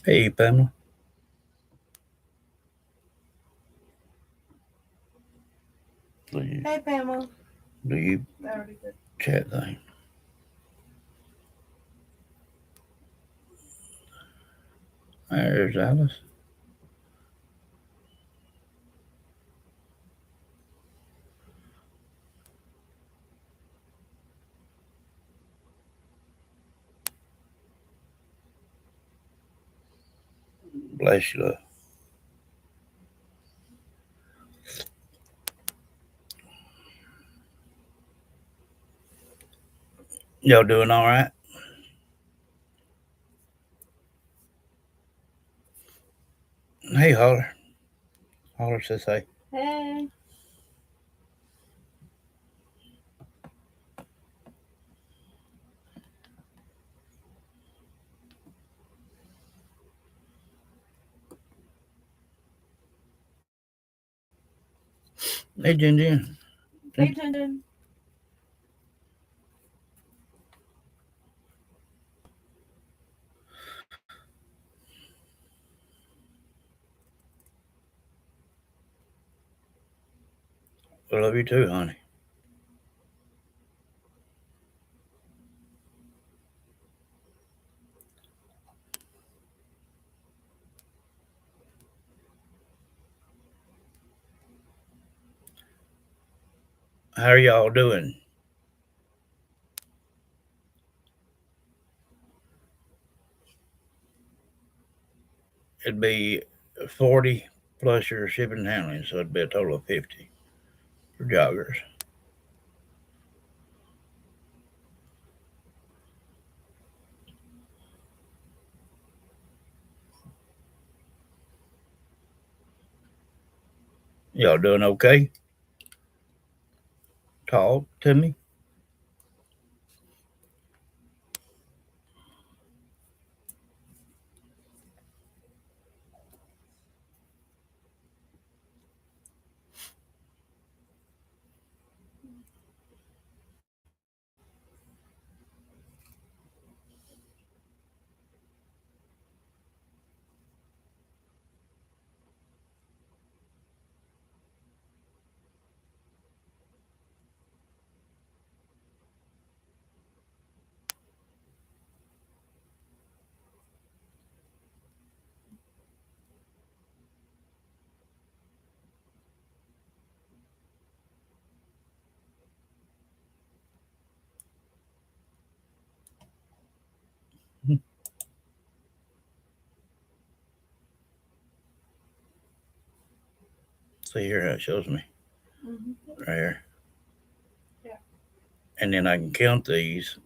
Hey, Pamela. Do you, Hey, Pamela. do you I already did. chat thing? There's Alice. Bless you, love. Y'all doing all right? Hey, Holler. Holler says hey. Hey. Hey, Jin Jin. Hey, Tendon. I love you too, honey. How are y'all doing? It'd be 40 plus your shipping and handling, so it'd be a total of 50 for joggers. Y'all doing okay? Talk to me. See here how it shows me Mm-hmm. right here. Yeah. And then I can count these,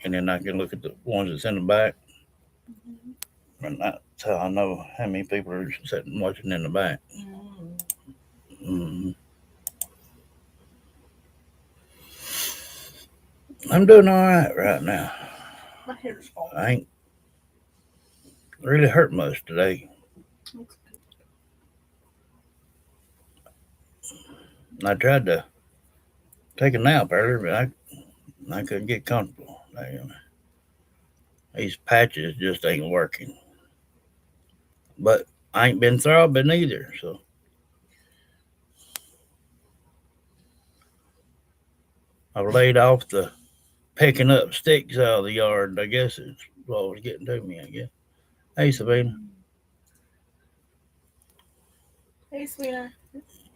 and then I can look at the ones that's in the back. Mm-hmm. And that's how I know how many people are sitting watching in the back. Mm. Mm, I'm doing all right now. My hair's falling. I ain't really hurt much today. Looks I tried to take a nap earlier, but I couldn't get comfortable. These patches just ain't working. But I ain't been throbbing either, so I laid off the picking up sticks out of the yard. I guess it's what was getting to me, I guess. Hey, Sabina, good. Hey, sweetheart.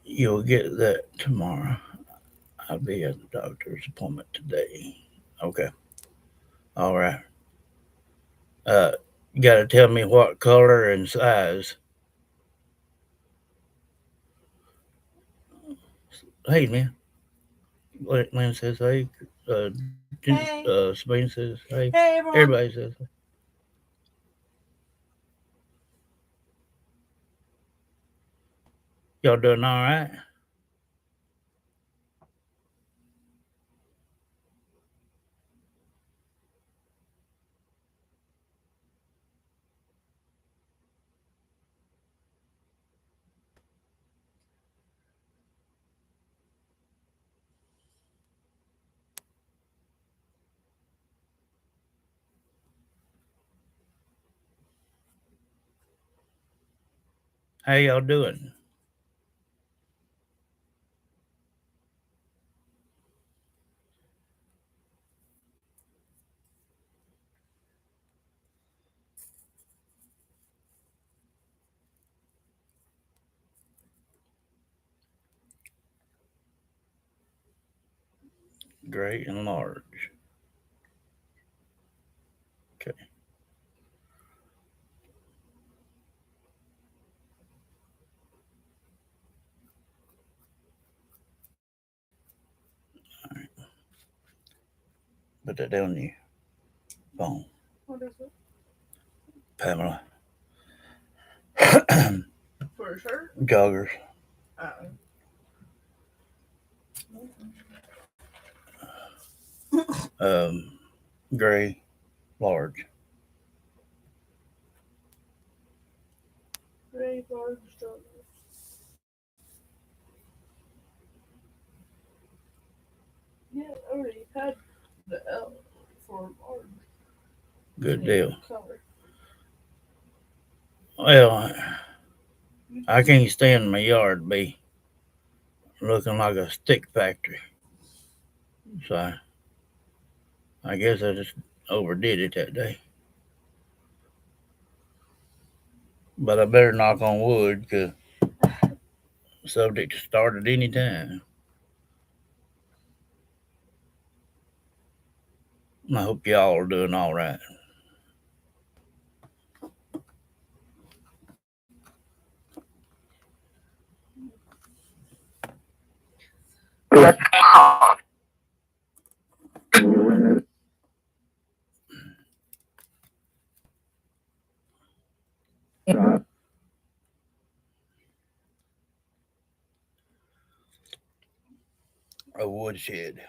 you'll get that tomorrow. I'll be at the doctor's appointment today. Okay. All right. Uh, you got to tell me what color and size. Hey, man. Lynn says hey. Hey. Sabine says hey. Hey, everyone. Everybody says hey. Y'all doing all right? How y'all doing? Great and large. Okay. Put that down your phone, What is it? Pamela. For a shirt? Joggers. Uh-uh. Um, gray, large. Gray large joggers. Yeah, I already had the L for large. Good Any deal. other color. Well, You I too. can't stand my yard be looking like a stick factory. So I guess I just overdid it that day. But I better knock on wood because subject to start at any time. I hope y'all are doing all right. A woodshed.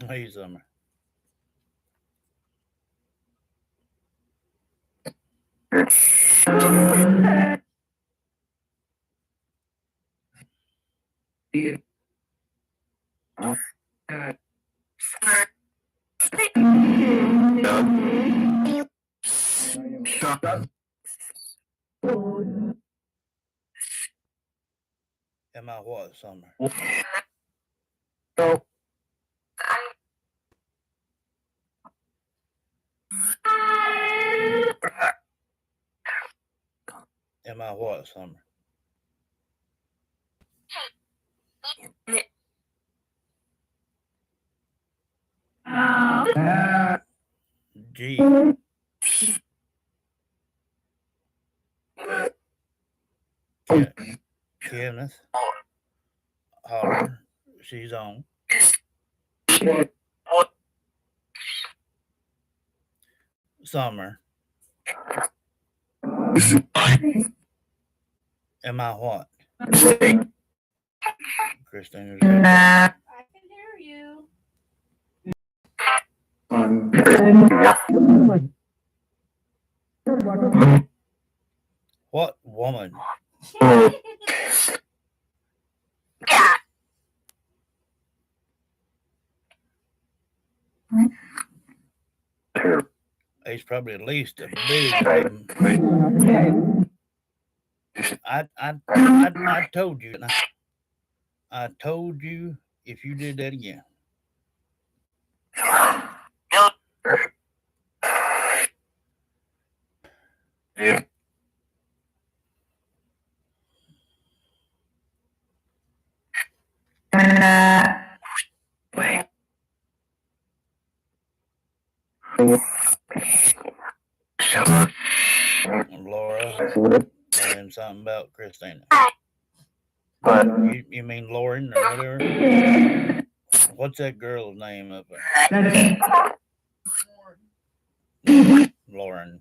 Hey, Summer. Am I what, Summer? Am I what, Summer? Gee, Kenneth, holler. She's on. Summer. Am I what? Christina's got I can hear you. what woman? He's probably at least a big baby. I told you. I told you if you did that again. Laura and something about Christina. You mean Lauren or whatever? What's that girl's name up there? Lauren.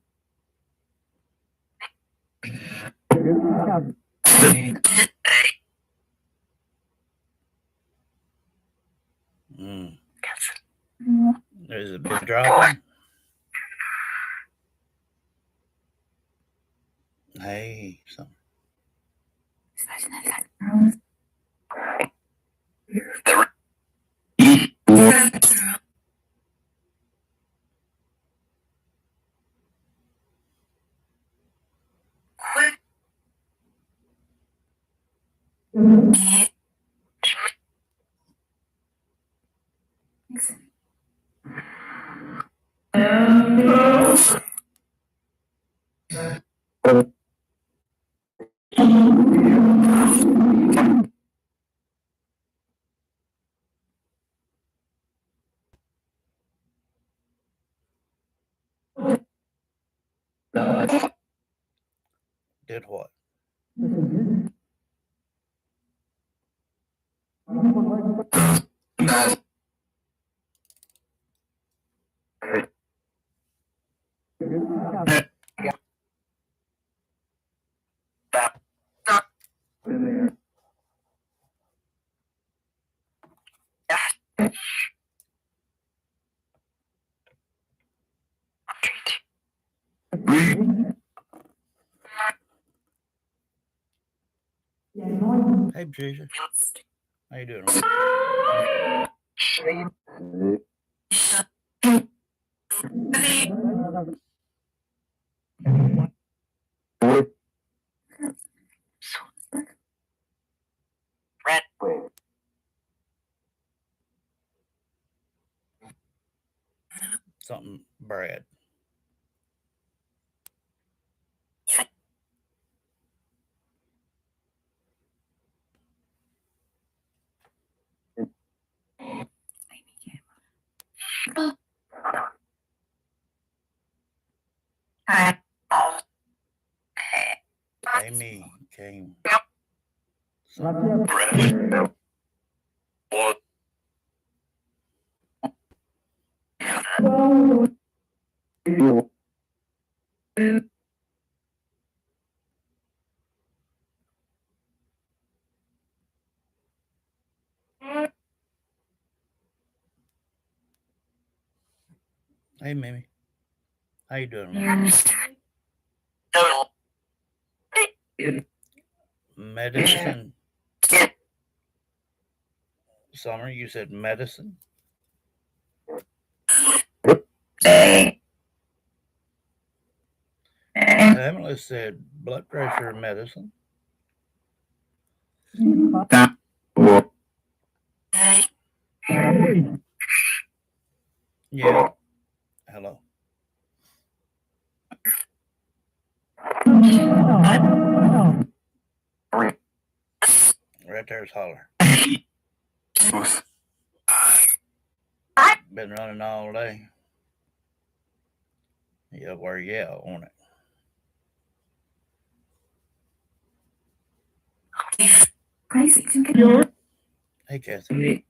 Mm. There's a big dropping. Hey, some. Did what? Hey, Patricia. How you doing? Something, Brad. Amy came. Something. Hey, Mimi. How you doing? Medicine. Summer, you said medicine? Emily said blood pressure medicine. Yeah. Hello. Right there's Holler. Been running all day. Yeah, where yeah on it. Hey, Kathy.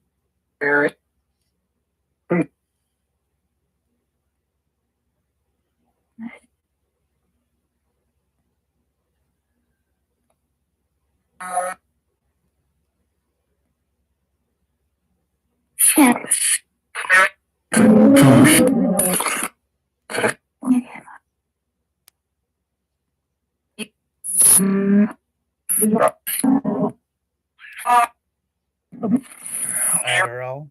Adderall.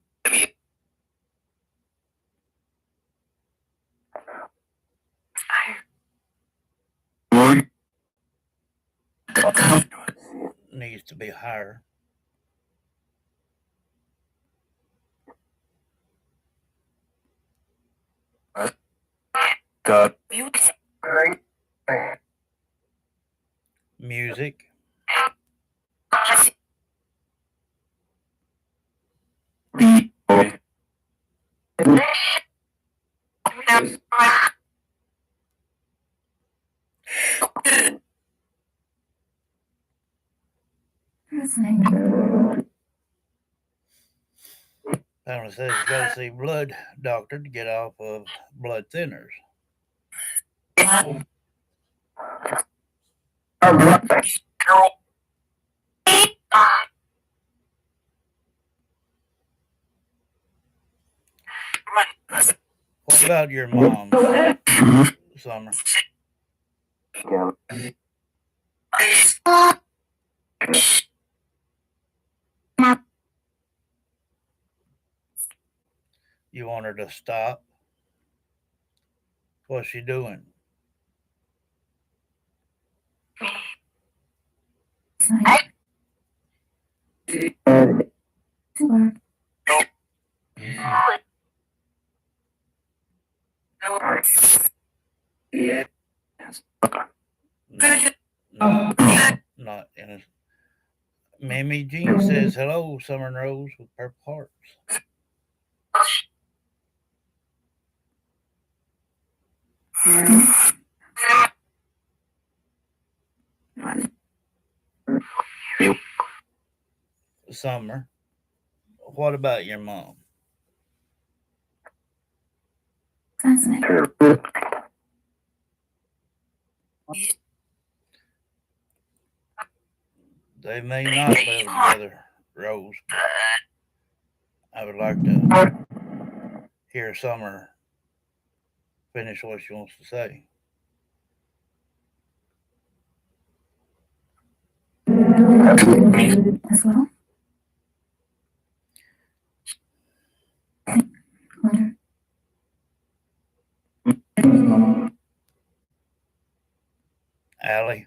Needs to be higher. Music. Pamela says you got to see blood doctor to get off of blood thinners. What about your mom, Summer? You want her to stop? What's she doing? No, not, not in a. Mammy Jean says hello, Summer Rose with purple hearts. Summer, what about your mom? They may not live together, Rose, but I would like to hear Summer finish what she wants to say. As well. Wonder. Allie,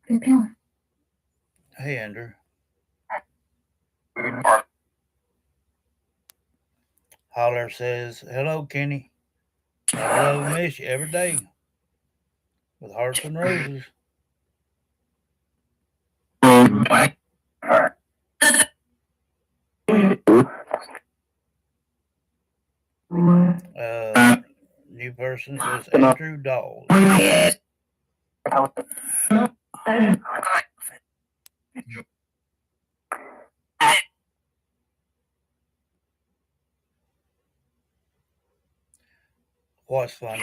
Good pillar. hey Andrew. Holler says hello, Kenny. Love, love, and miss you every day with hearts and roses. New person is Andrew Dawes. What's funny?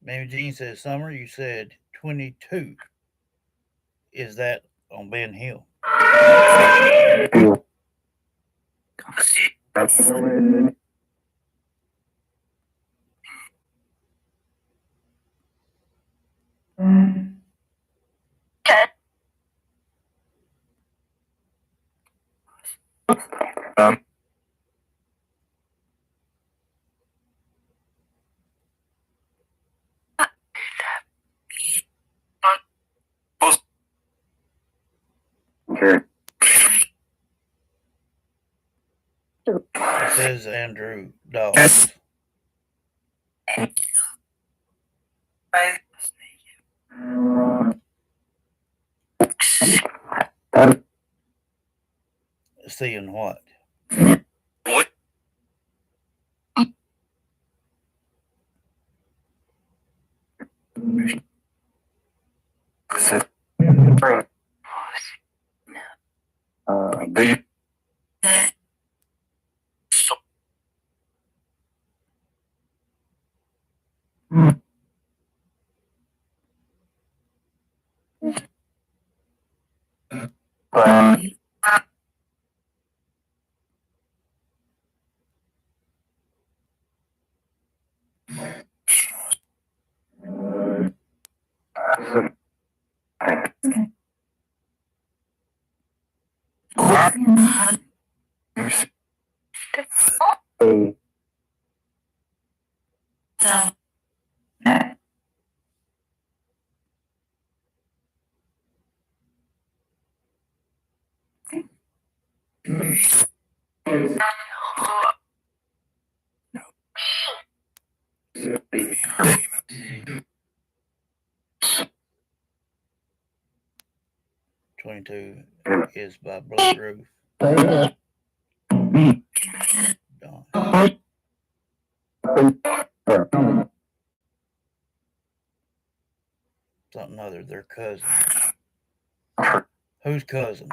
Mammy Jean says, Summer, you said 22. Is that on Ben Hill? It says Andrew Dawes. Seeing what? Okay. "22" is by Blood Roof. Dawn. Something other, their cousin. Whose cousin?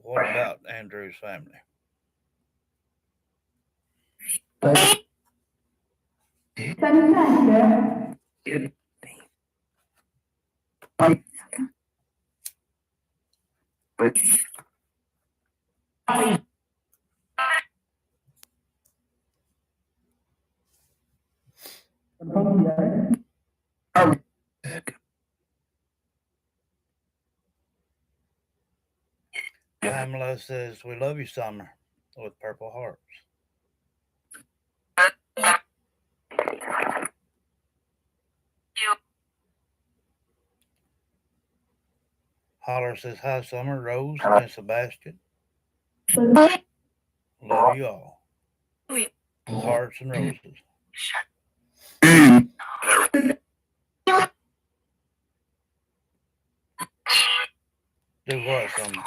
What about Andrew's family? Pamela says, "We love you, Summer," with purple hearts. Holler says, "Hi, Summer, Rose, and Sebastian. Love you all. Hearts and roses." Do what, Summer?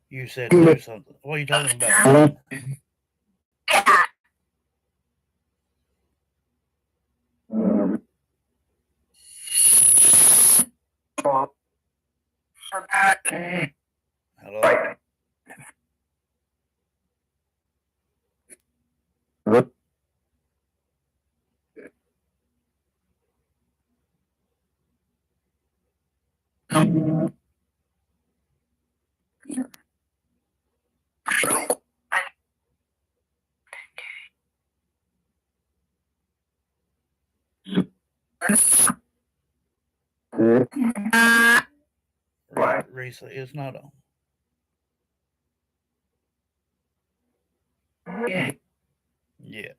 You said do something. What are you talking about, Summer? Hello? Risa is not on. Yeah, yeah.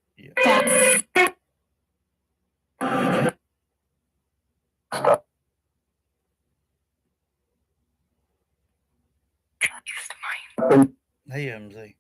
Hey, MZ.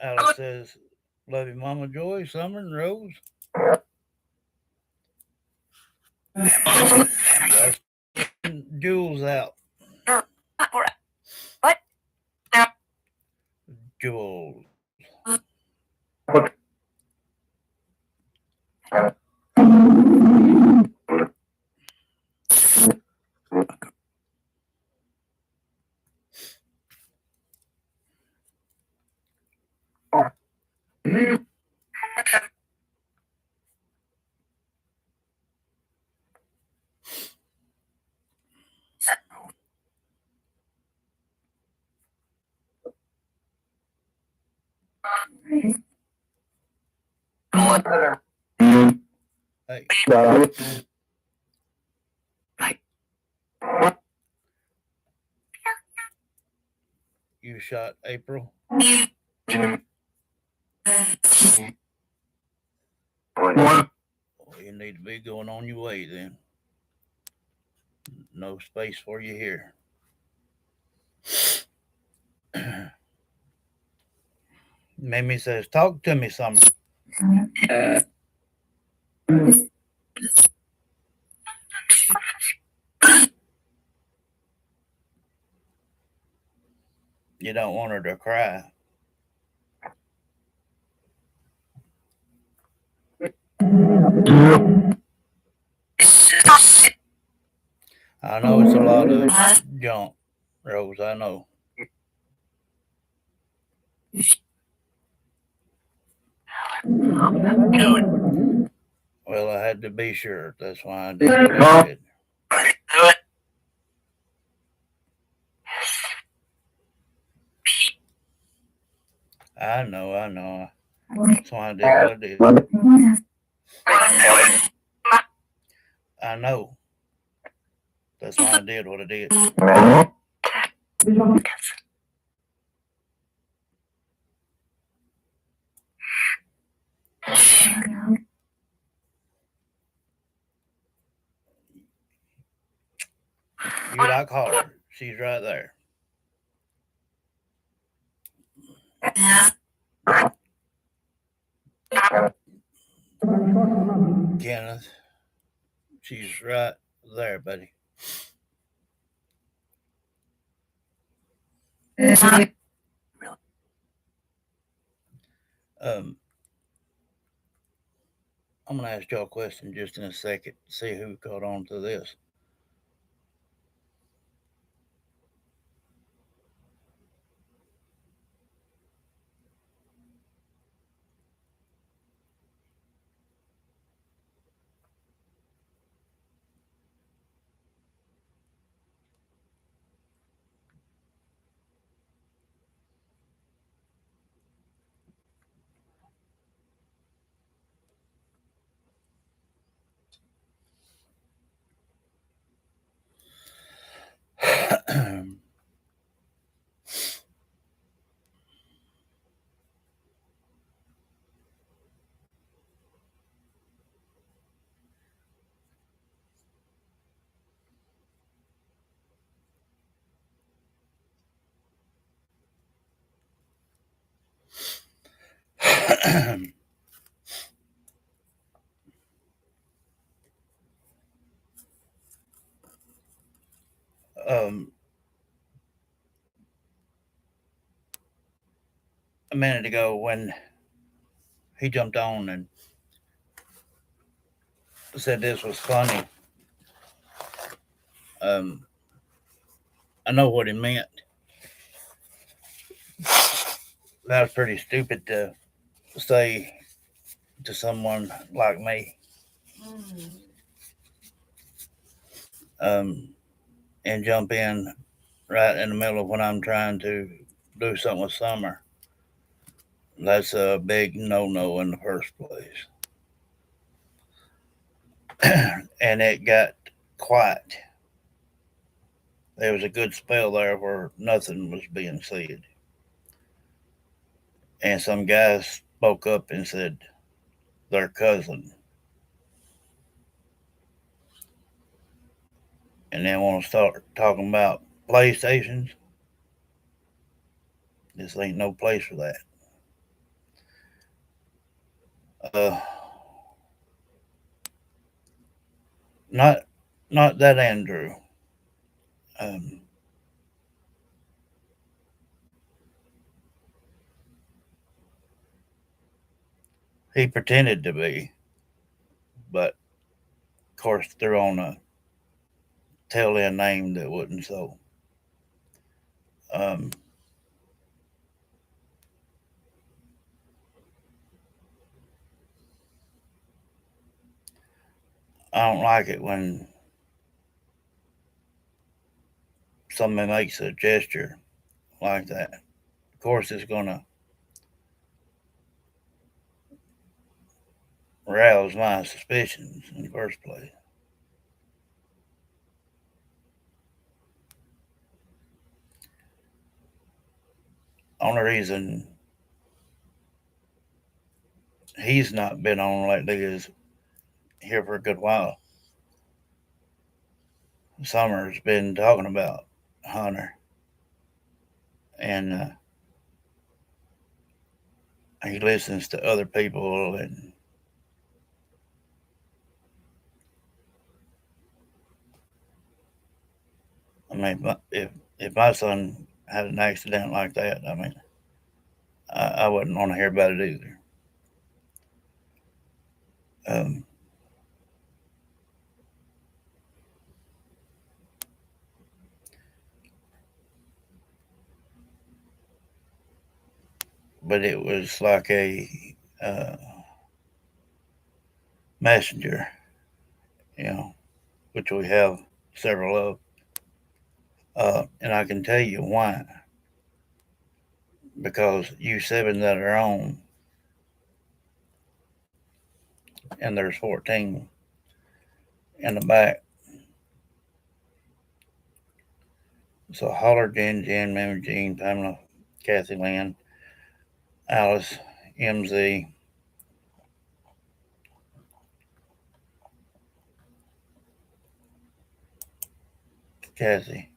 Alex says, "Love you, Mama Joy, Summer, and Rose." That's Jules out. Jules. Hey, you shot April. Well, you need to be going on your way then. No space for you here. Mimi says, "Talk to me, Summer." You don't want her to cry. I know it's a lot of junk, Rose. I know. Well, I had to be sure. That's why I did what I did. I know, I know. That's why I did what I did. I know. That's why I did what I did. You like holler. She's right there. Kenneth, she's right there, buddy. Um, I'm gonna ask y'all a question just in a second. See who caught on to this. um, a minute ago when he jumped on and said this was funny, um, I know what he meant. That was pretty stupid to say to someone like me, Mm. um, and jump in right in the middle of when I'm trying to do something with Summer. That's a big no in the first place. And it got quiet. There was a good spell there where nothing was being said. And some guys spoke up and said their cousin, and then want to start talking about PlayStations. This ain't no place for that. Uh, not not that Andrew. Um, he pretended to be, but of course they're on a tail end name that wasn't so. Um, I don't like it when somebody makes a gesture like that. Of course, it's gonna rouse my suspicions in the first place. Only reason he's not been on lately is here for a good while. Summer's been talking about Hunter, and he listens to other people, and I mean, if my son had an accident like that, I mean, I wouldn't want to hear about it either. Um, but it was like a uh, messenger, you know, which we have several of, and I can tell you why. Because you seven that are on, and there's 14 in the back. So Holler, Jen, Jen, Mary Jean, Pamela, Kathy Lynn, Alice, MZ, Kathy,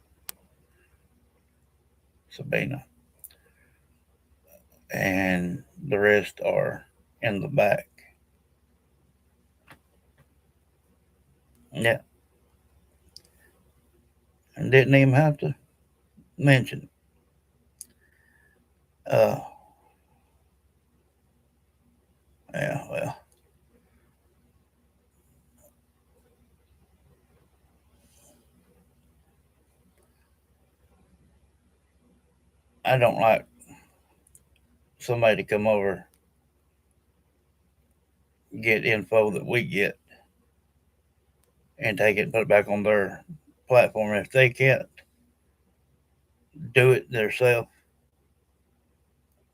Sabina, and the rest are in the back. Yeah, and didn't even have to mention it. Yeah, well, I don't like somebody to come over, get info that we get, and take it and put it back on their platform. If they can't do it themselves,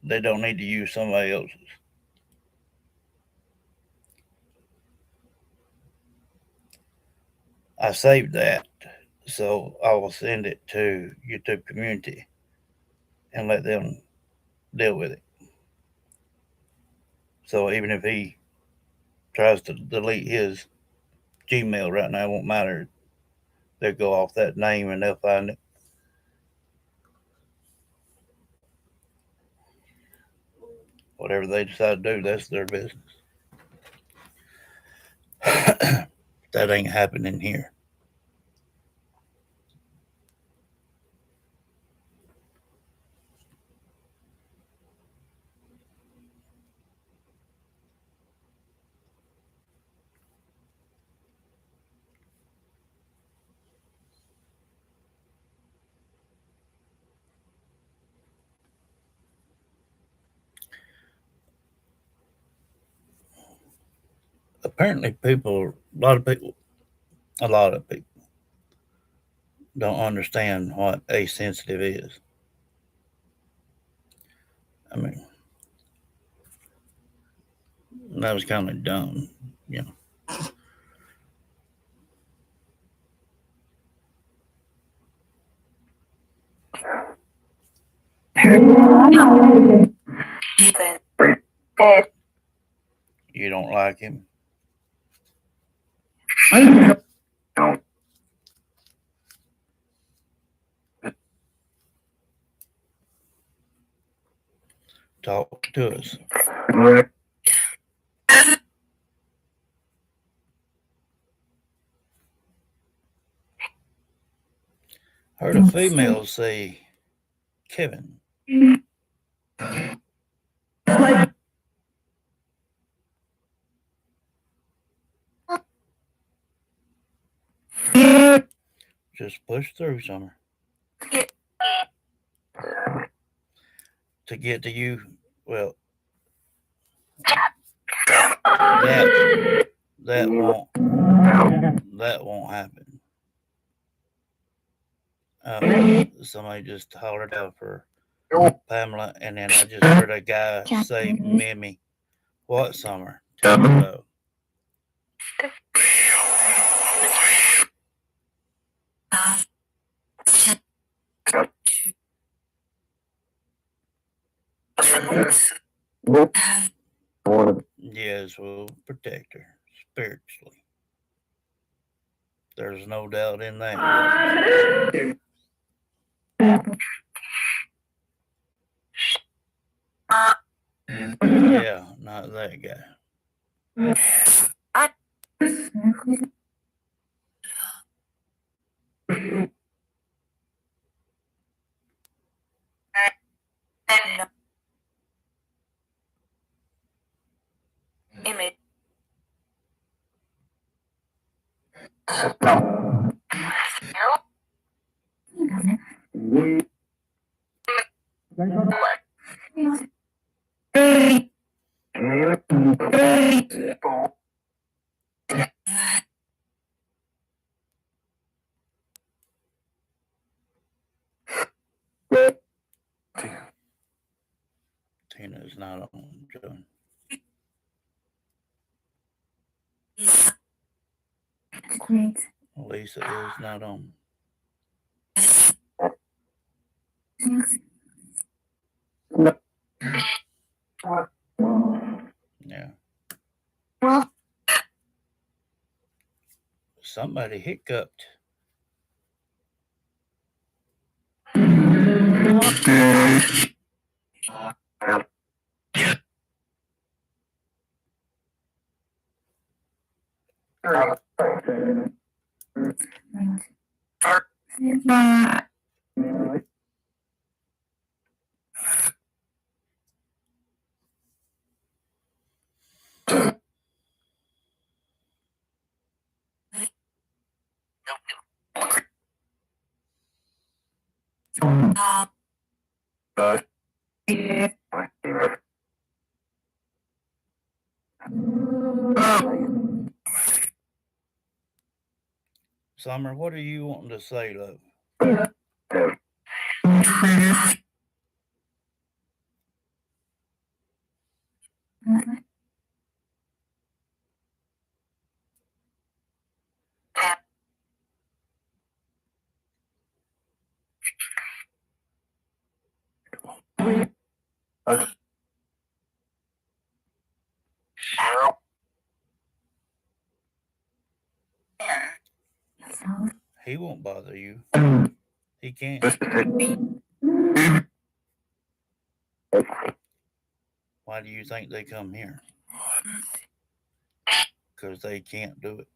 they don't need to use somebody else's. I saved that, so I will send it to YouTube community and let them deal with it. So even if he tries to delete his Gmail right now, it won't matter. They'll go off that name and they'll find it. Whatever they decide to do, that's their business. That ain't happening here. Apparently, a lot of people don't understand what a sensitive is. I mean, that was kind of dumb, you know. You don't like him, talk to us. Heard a female say, Kevin, just push through, Summer. To get to you, well, that that won't that won't happen. Somebody just hollered out for Pamela, and then I just heard a guy say, "Mimi, what Summer?" Tell me about. guys will protect her spiritually. There's no doubt in that, Rose. Yeah, not that guy. Tina's not on, John. Lisa is not on. Yeah. Somebody hiccuped. Summer, what are you wanting to say, love? He won't bother you. He can't. Why do you think they come here? Because they can't do it.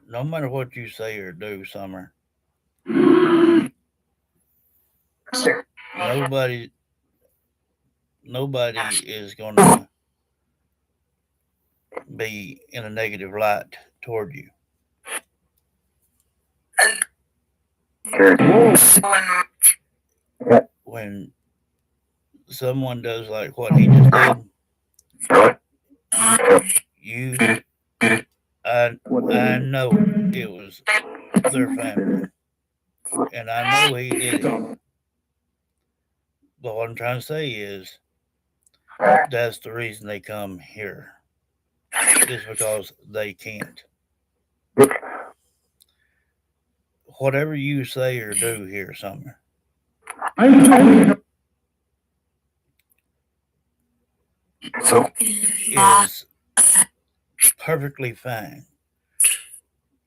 No matter what you say or do, Summer, nobody nobody is gonna be in a negative light toward you. When someone does like what he just did, you you I know it was their family. And I know he did it. But what I'm trying to say is that's the reason they come here. Is because they can't. Whatever you say or do here, Summer, is perfectly fine.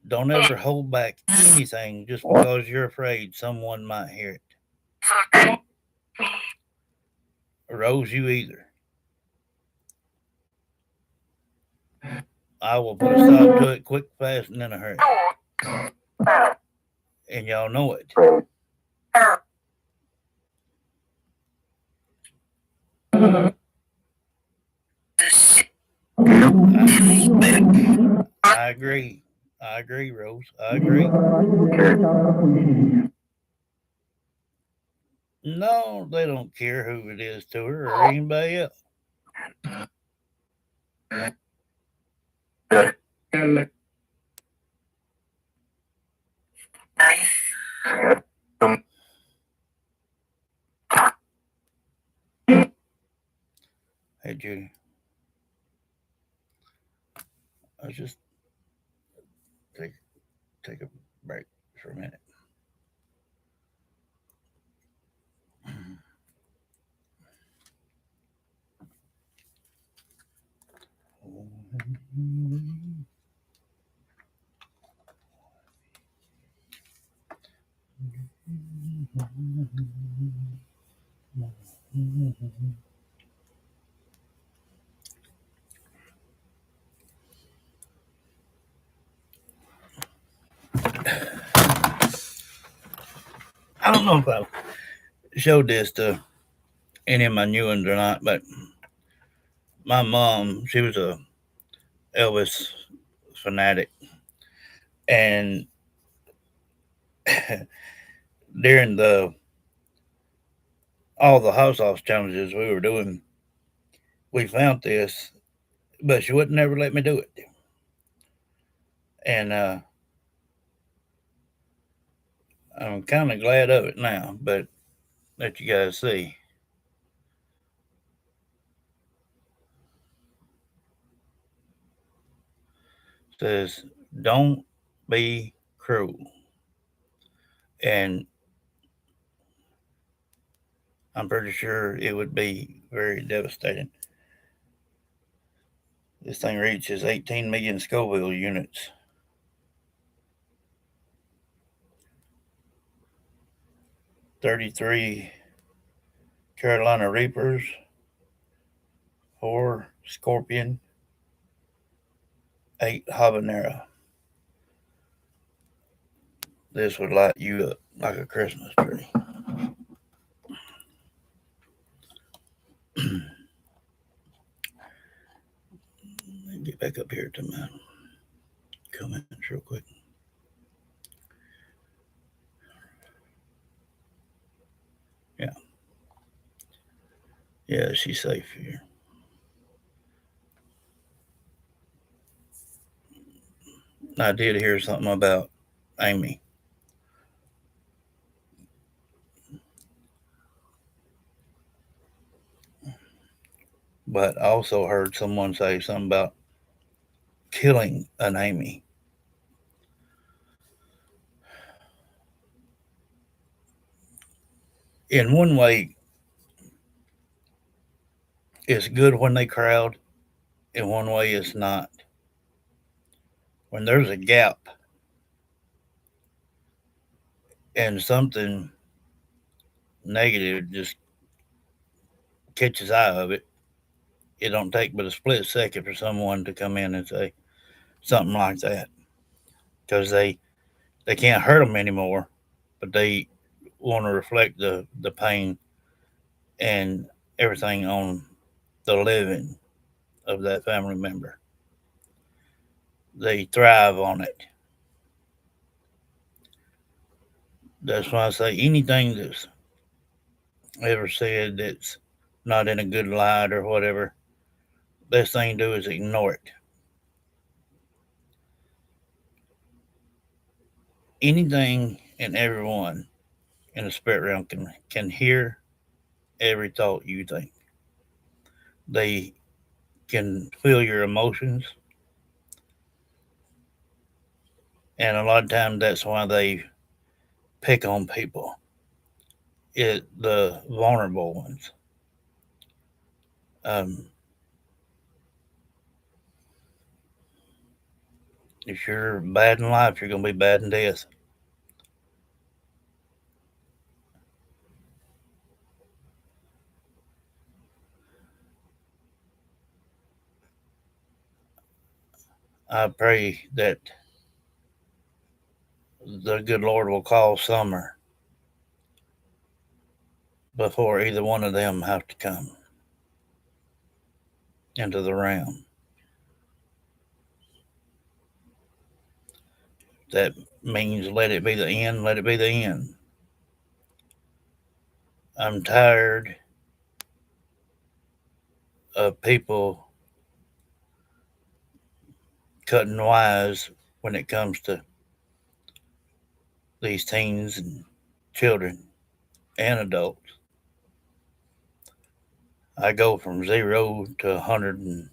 Don't ever hold back anything just because you're afraid someone might hear it. Rose, you either. I will put a stop to it quick, fast, and in a hurry. And y'all know it. I agree. I agree, Rose. I agree. No, they don't care who it is to her or anybody else. Hey, Judy, I was just take a break for a minute. I don't know if I showed this to any of my new ones or not, but my mom, she was a Elvis fanatic, and during the all the house sauce challenges we were doing, we found this, but she wouldn't never let me do it. And I'm kind of glad of it now, but let you guys see. It says, don't be cruel. And I'm pretty sure it would be very devastating. This thing reaches 18 million Scoville units. 33 Carolina Reapers, 4 Scorpion, 8 Habanero. This would light you up like a Christmas tree. Get back up here to my comments real quick. Yeah, yeah, she's safe here. I did hear something about Amy, but I also heard someone say something about killing an Amy. In one way, it's good when they crowd. In one way, it's not. When there's a gap and something negative just catches eye of it, it don't take but a split second for someone to come in and say something like that because they can't hurt them anymore, but they want to reflect the pain and everything on the living of that family member. They thrive on it. That's why I say anything that's ever said that's not in a good light or whatever, best thing to do is ignore it. Anything and everyone in the spirit realm can hear every thought you think. They can feel your emotions, and a lot of times that's why they pick on people. The vulnerable ones. Um, if you're bad in life, you're gonna be bad in death. I pray that the good Lord will call summer before either one of them have to come into the realm. That means let it be the end, let it be the end. I'm tired of people cutting wise when it comes to these teens and children and adults. I go from 0 to 100 in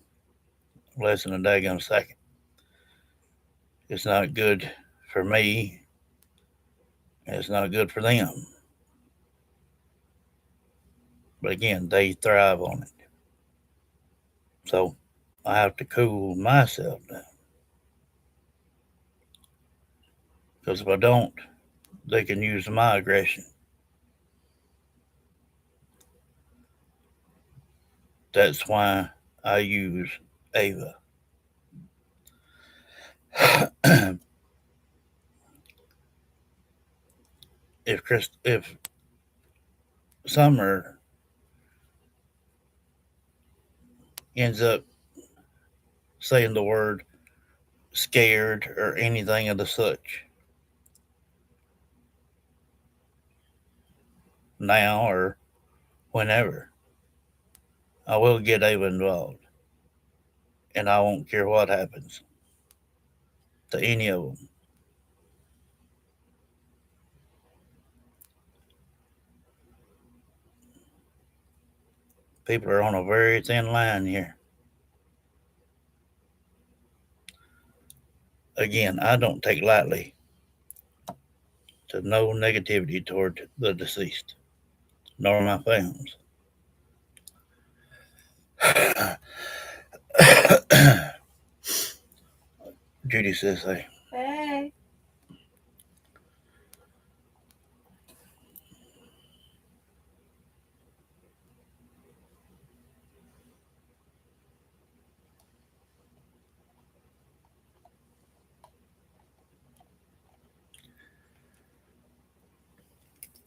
less than a daggone second. It's not good for me, and it's not good for them. But again, they thrive on it. So I have to cool myself down. Because if I don't, they can use my aggression. That's why I use Ava. if Summer ends up saying the word scared or anything of the such now or whenever, I will get Ava involved. And I won't care what happens to any of them. People are on a very thin line here. Again, I don't take lightly to no negativity toward the deceased, nor my fams. Judy says, "Hey, Hey.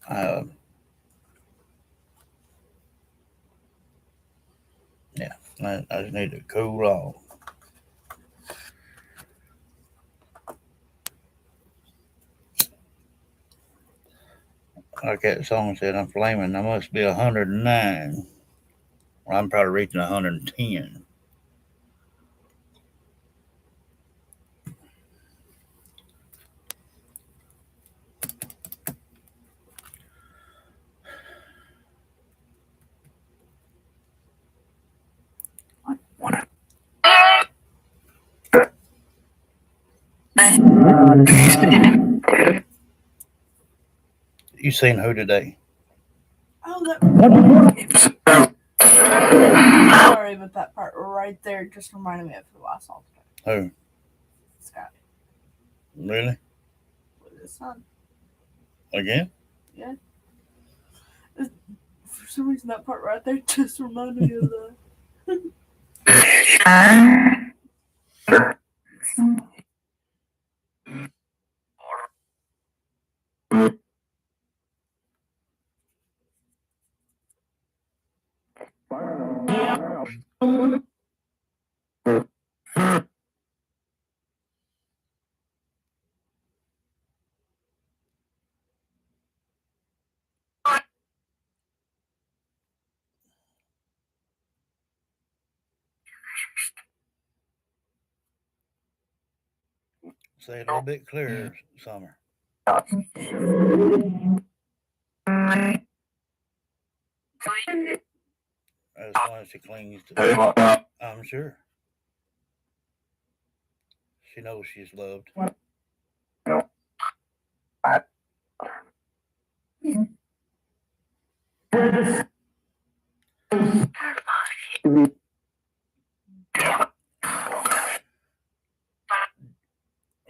uh, yeah, I just need to cool off." Like that song said, I'm flaming. I must be 109. Well, I'm probably reaching 110. You seen who today? Oh, that. Sorry, but that part right there just reminded me of who I saw today. Who? Scott Really? with his son. Again? Yeah. For some reason, that part right there just reminded me of that. Say it a little bit clearer, Summer. As long as she clings to. I'm sure. She knows she's loved.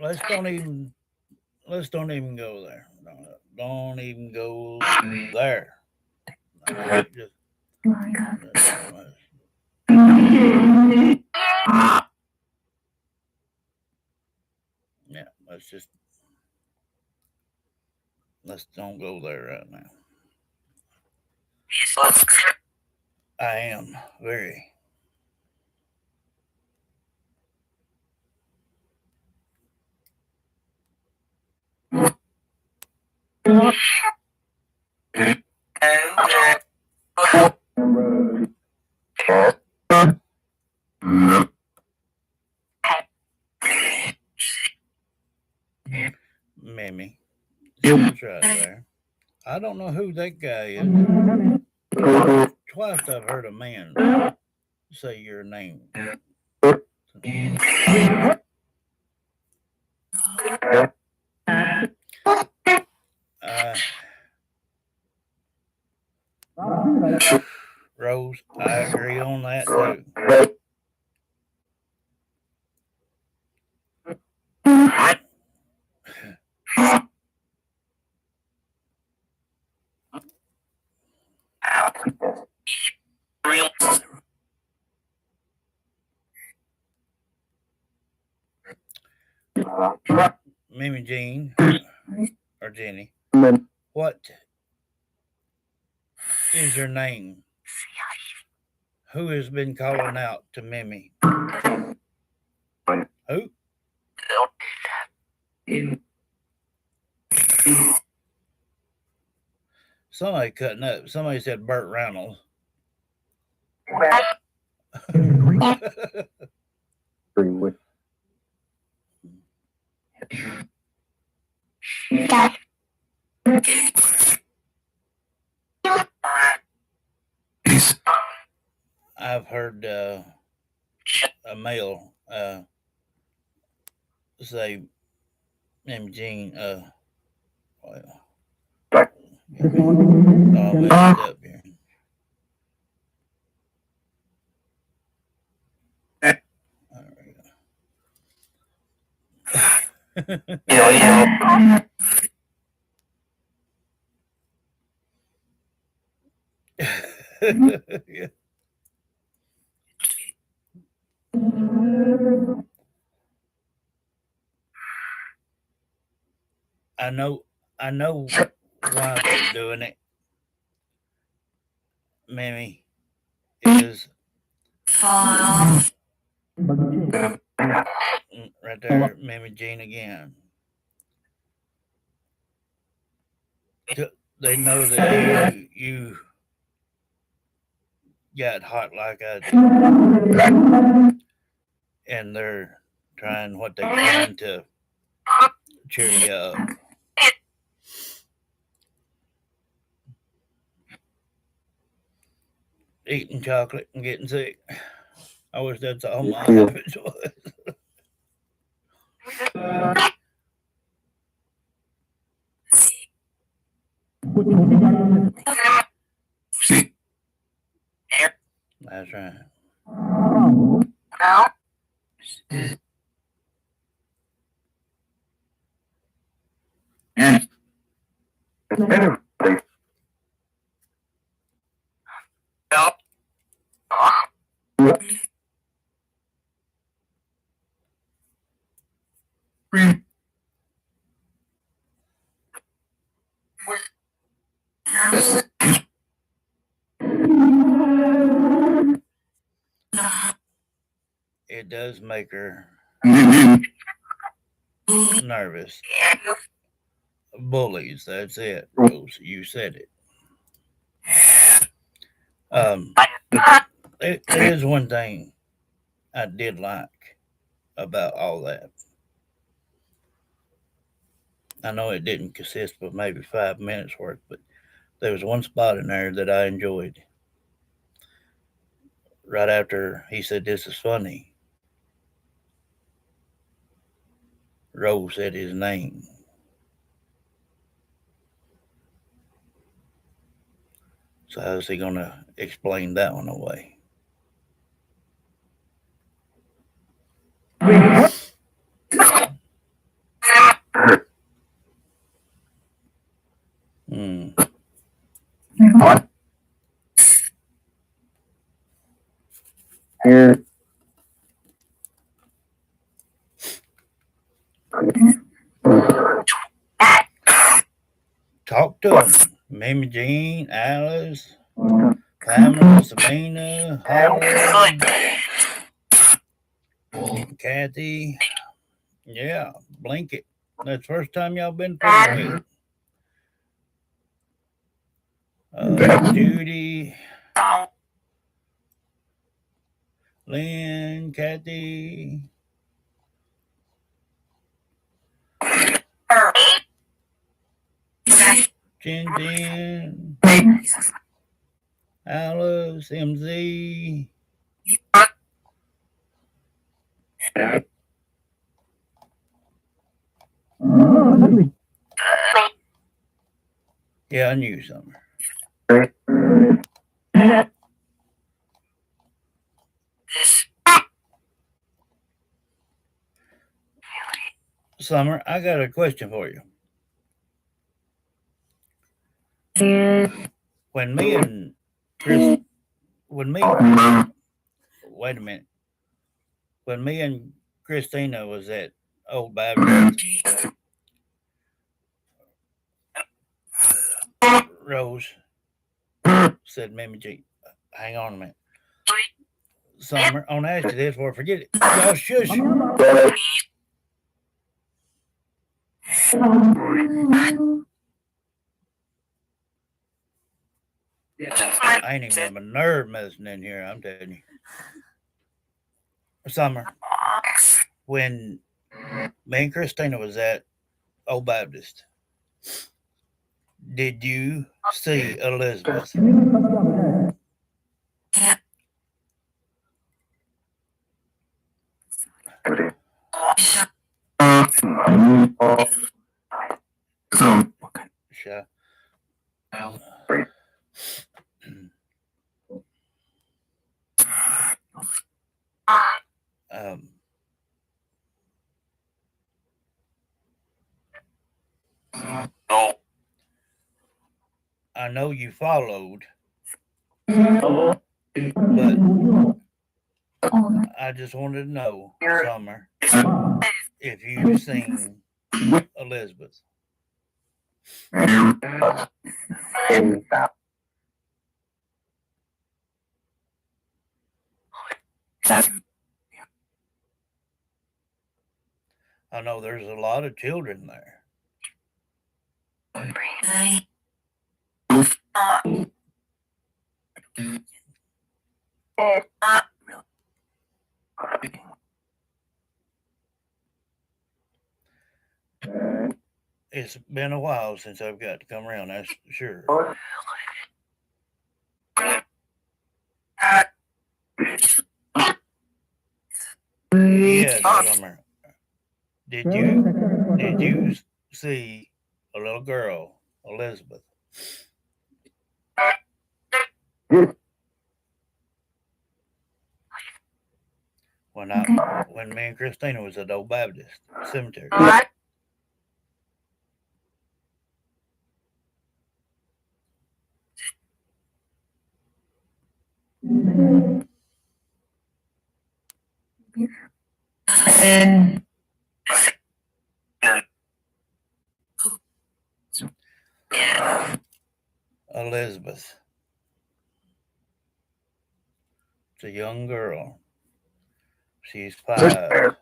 Let's don't even let's don't even go there. Don't even go there. Just, yeah, let's don't go there right now. I am very. Mimi. That's right there. I don't know who that guy is. Twice I've heard a man say your name. Mimi Jean or Jenny, what is your name? Who has been calling out to Mimi? Who? Somebody cutting up. Somebody said Burt Reynolds. I've heard a male say, Mimi Jean, well, I messed up here. Yeah. I know, I know why they're doing it, Mimi. Is right there, Mimi Jean again. They know that you got hot like I did, and they're trying what they can to cheer you up. Eating chocolate and getting sick. I wish that's all my habits was. That's right. It does make her nervous. Bullies, that's it, Rose. You said it. There is one thing I did like about all that. I know it didn't consist of maybe 5 minutes worth, but there was one spot in there that I enjoyed. Right after he said, "This is funny," Rose said his name. So how's he going to explain that one away? Hmm. Talk to him. Mimi Jean, Alice, Pamela, Sabina, Holly, Kathy. Yeah, Blanket. That's the first time y'all been friends with. Judy, Lynn, Kathy, Chin Chin, Alice, MZ. Yeah, I knew Summer. Summer, I got a question for you. When me and Chris, when me, wait a minute. When me and Christina was at Old Baptist, Rose, said Mimi G. Hang on a minute. Summer, I want to ask you this before I forget it. Y'all shush. I ain't even have a nerve medicine in here, I'm telling you. Summer, when me and Christina was at Old Baptist, did you see Elizabeth? Sure. Um, I know you followed, but I just wanted to know, Summer, if you've seen Elizabeth. I know there's a lot of children there. It's been a while since I've got to come around, that's sure. Yes, Summer. Did you see a little girl, Elizabeth? When me and Christina was at Old Baptist Cemetery. Elizabeth. It's a young girl. She's 5.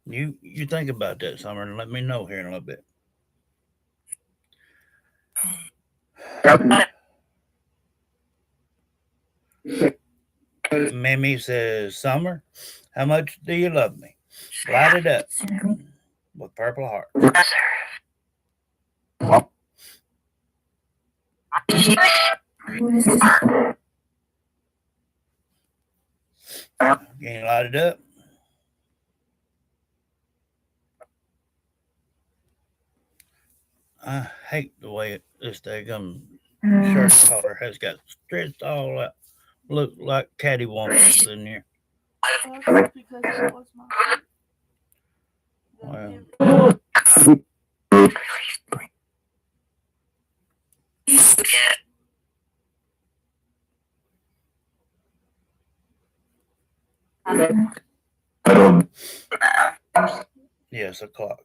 You think about that, Summer, and let me know here in a little bit. Mimi says, Summer, how much do you love me? Light it up with purple heart. Can you light it up? I hate the way this daggum shirt collar has got stretched all out. Look like cattywampus in here. That's because it was my fault. Well, yes, a clock.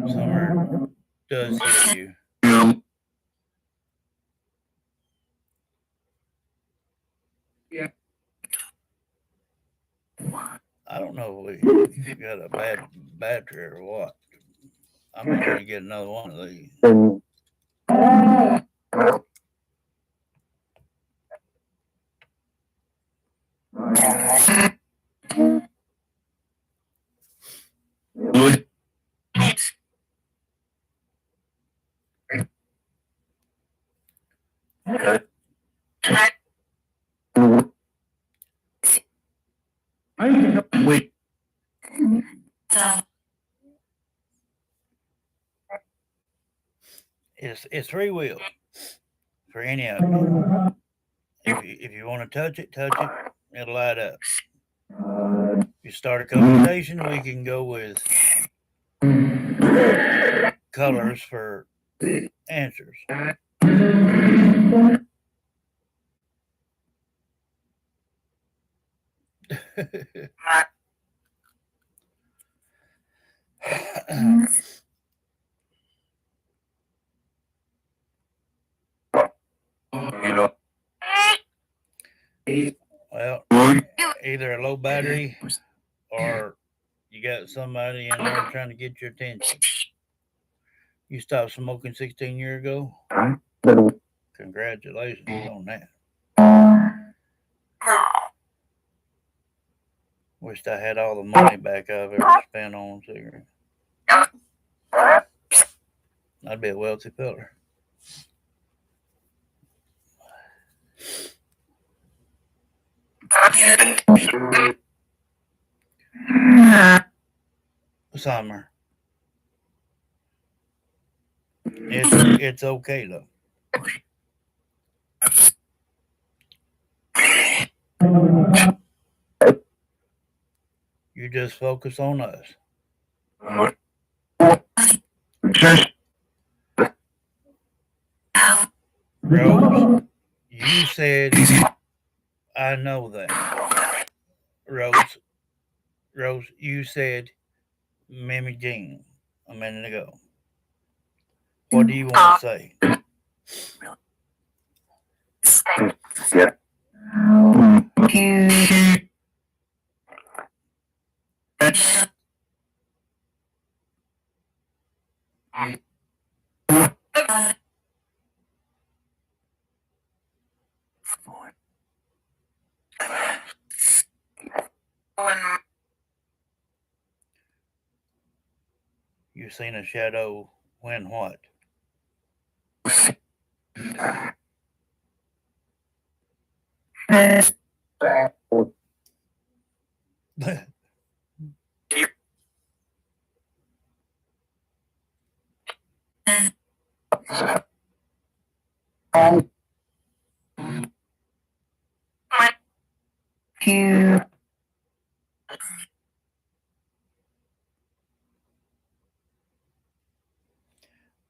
Summer does hear you. I don't know if you got a bad battery or what. I may need to get another one of these. Wait. It's free will for any of you. If you want to touch it, it'll light up. If you start a conversation, we can go with colors for answers. Well, either a low battery or you got somebody in there trying to get your attention. You stopped smoking 16 years ago? Congratulations on that. Wished I had all the money back I've ever spent on cigarettes. I'd be a wealthy feller. Summer. It's okay though. You just focus on us. Rose, you said I know that. Rose, you said Mimi Jean a minute ago. What do you want to say? You seen a shadow when what?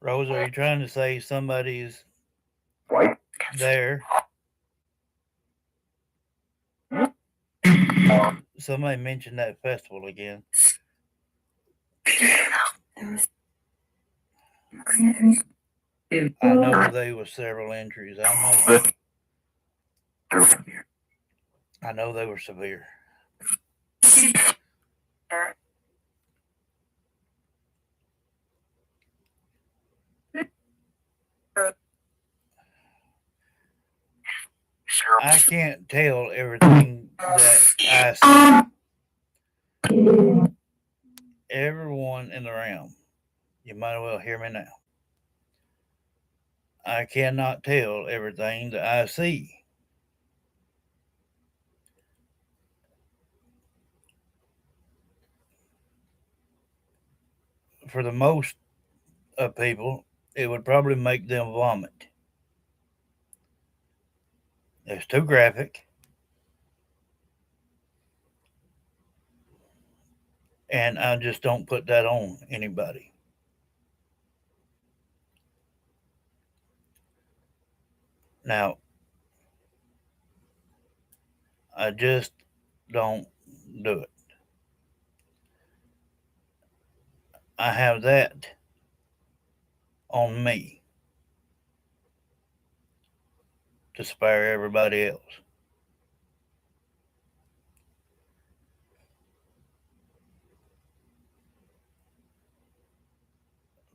Rose, are you trying to say somebody's there? Somebody mentioned that festival again. I know there were several injuries. I know they were severe. I can't tell everything that I see. Everyone in the realm, you might as well hear me now. I cannot tell everything that I see. For the most of people, it would probably make them vomit. It's too graphic, and I just don't put that on anybody. Now, I just don't do it. I have that on me to spare everybody else.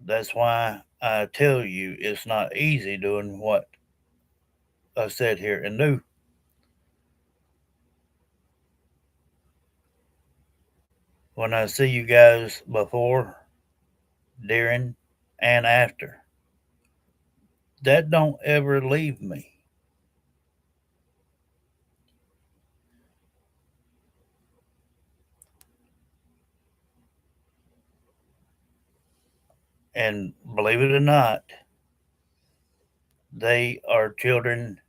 That's why I tell you it's not easy doing what I said here and do. When I see you guys before, during, and after, that don't ever leave me. And believe it or not, they are children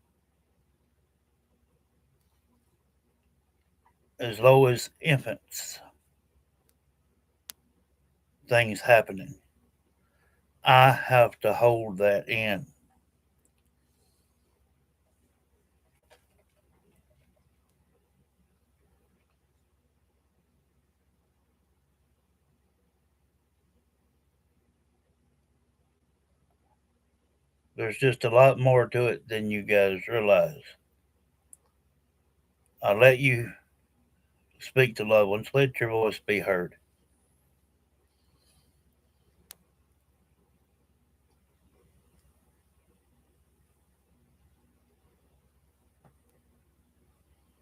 as low as infants. Things happening. I have to hold that in. There's just a lot more to it than you guys realize. I'll let you speak to loved ones. Let your voice be heard.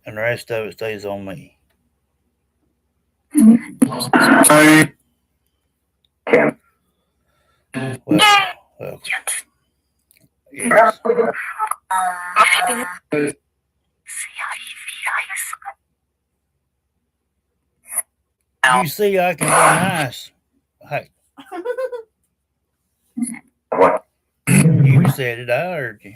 And the rest of it stays on me. Well, yes. You see, I can be nice. Hey, you said it. I heard you.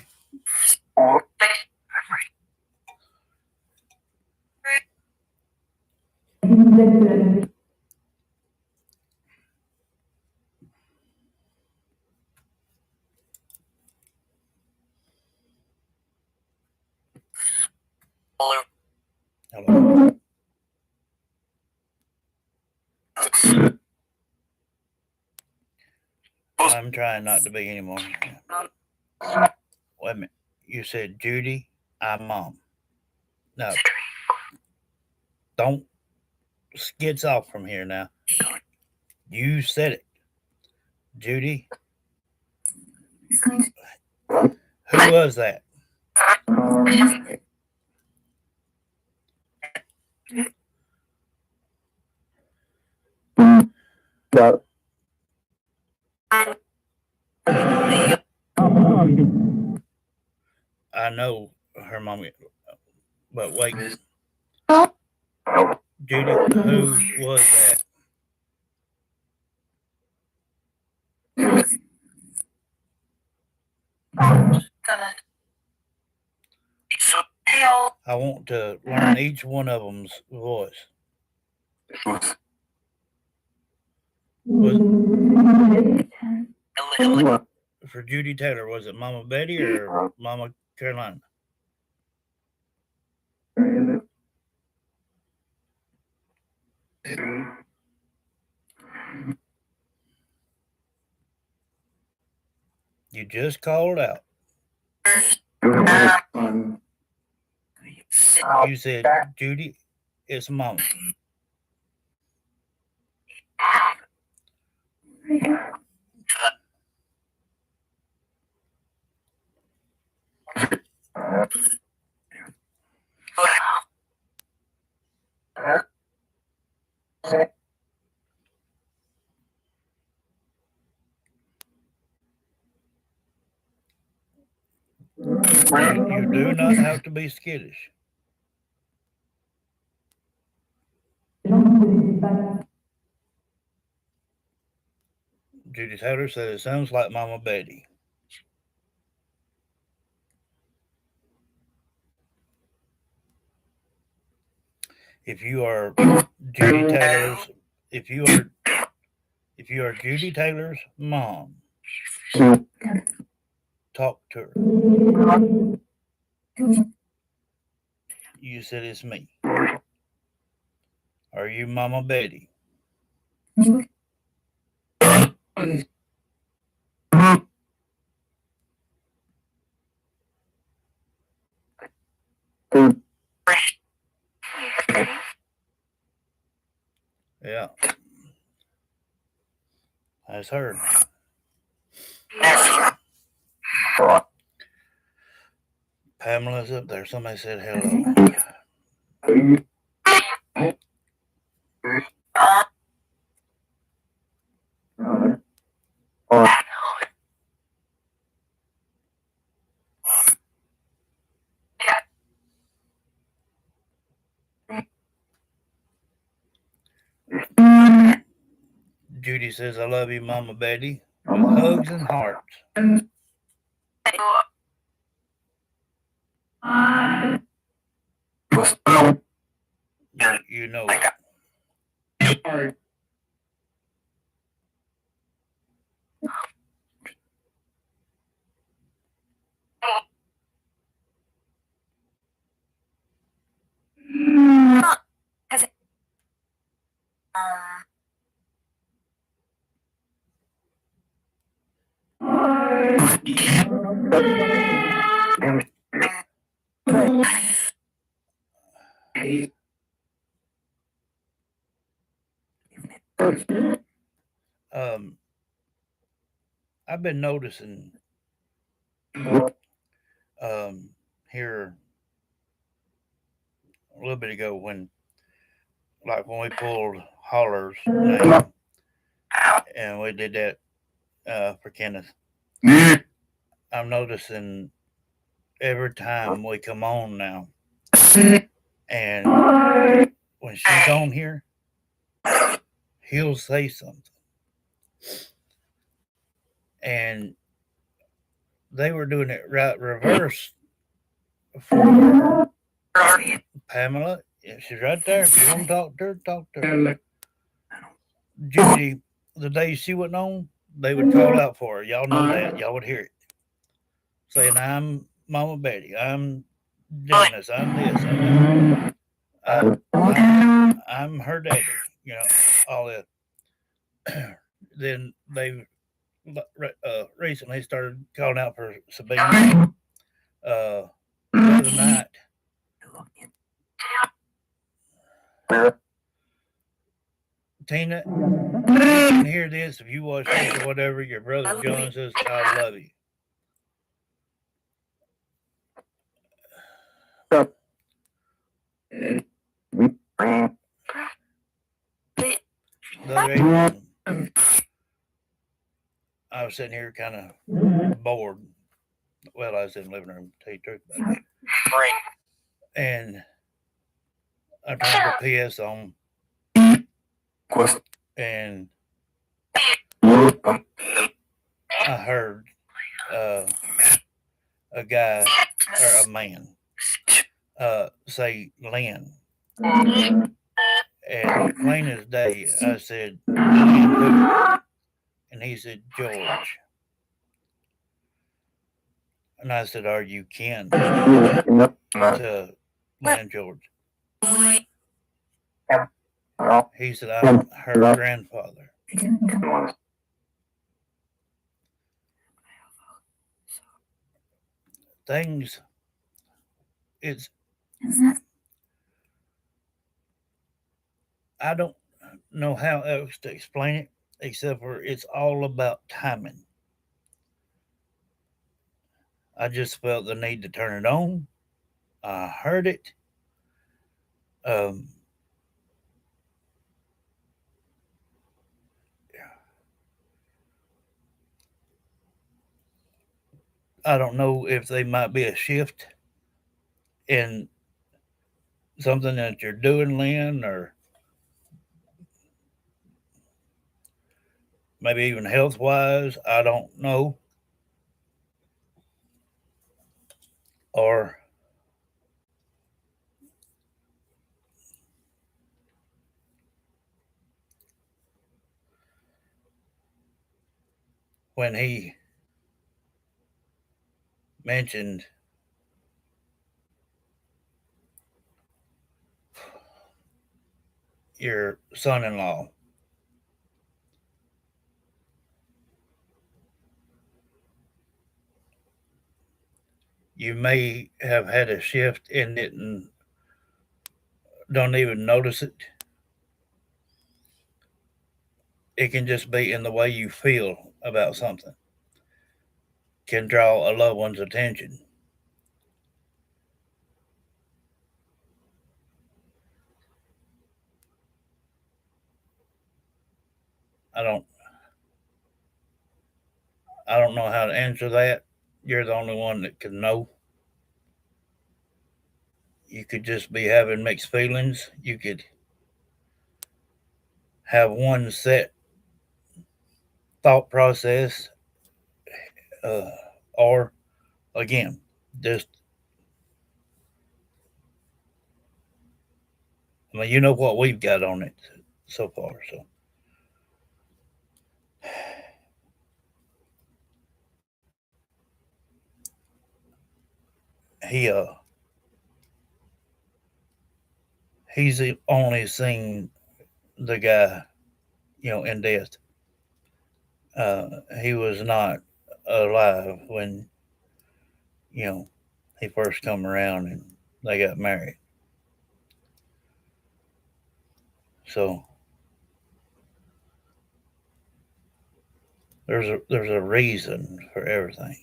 Hello. I'm trying not to be anymore. Wait a minute. You said Judy, I'm mom. No, don't skits off from here now. You said it. Judy, who was that? I know her mommy, but wait. Judy, who was that? I want to learn each one of them's voice. For Judy Taylor, was it Mama Betty or Mama Carolina? You just called out. You said, Judy, it's Mama. You do not have to be skittish. Judy Taylor said it sounds like Mama Betty. If you are Judy Taylor's, if you are Judy Taylor's mom, talk to her. You said it's me. Are you Mama Betty? Yeah. That's her. Pamela's up there. Somebody said hello. Judy says, I love you, Mama Betty. with hugs and hearts. You know it. Um, I've been noticing here a little bit ago when we pulled Holler's name and we did that for Kenneth. I'm noticing every time we come on now, and when she's on here, he'll say something, and they were doing it right reverse for Pamela. Yeah, she's right there. If you want to talk to her, talk to her. Judy, the day she went on, they would call out for her. Y'all know that. Y'all would hear it. Saying, I'm Mama Betty. I'm Dennis. I'm this. I'm her daddy. You know, all that. Then they recently started calling out for Sabine. The other night, Tina, you can hear this if you watch this or whatever. Your brother John says, I love you. The other evening, I was sitting here kind of bored. Well, I was in the living room, to tell you the truth about it. And I turned the PS on, and I heard a guy or a man say Lynn. And plain as day, I said, Lynn who? And he said, George. And I said, are you kin to Lynn George? He said, I'm her grandfather. Things, it's, I don't know how else to explain it except for it's all about timing. I just felt the need to turn it on. I heard it. Um, I don't know if they might be a shift in something that you're doing, Lynn, or maybe even health wise. I don't know. Or when he mentioned your son in law, you may have had a shift in it and don't even notice it. It can just be in the way you feel about something, can draw a loved one's attention. I don't I don't know how to answer that. You're the only one that can know. You could just be having mixed feelings. You could have one set thought process, uh, or again, just I mean, you know what we've got on it so far. So he he's only seen the guy, in death. Uh, he was not alive when you know he first come around and they got married. So there's a reason for everything.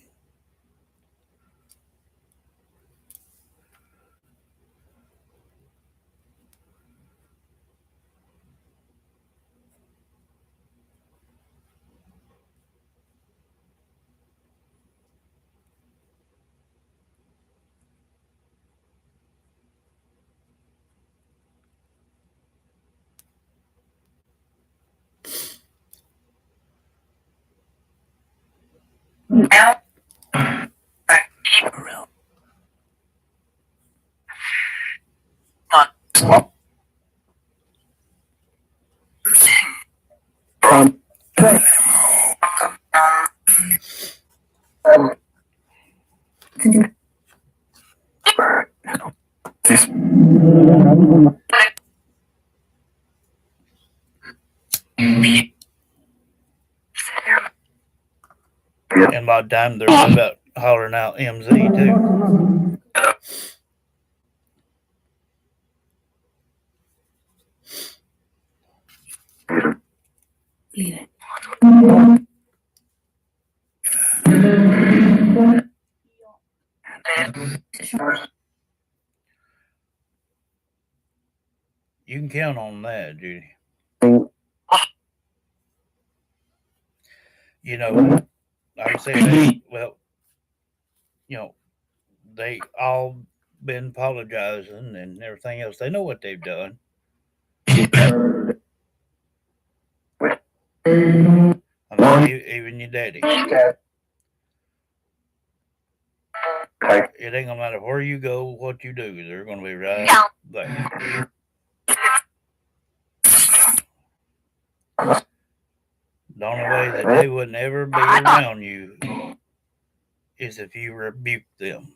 And by the time they're about hollering out MZ too. You can count on that, Judy. Like I said, you know, they all been apologizing and everything else. They know what they've done. I mean, even your daddy. It ain't gonna matter where you go, what you do. They're gonna be right there. The only way that they would never be around you is if you rebuke them.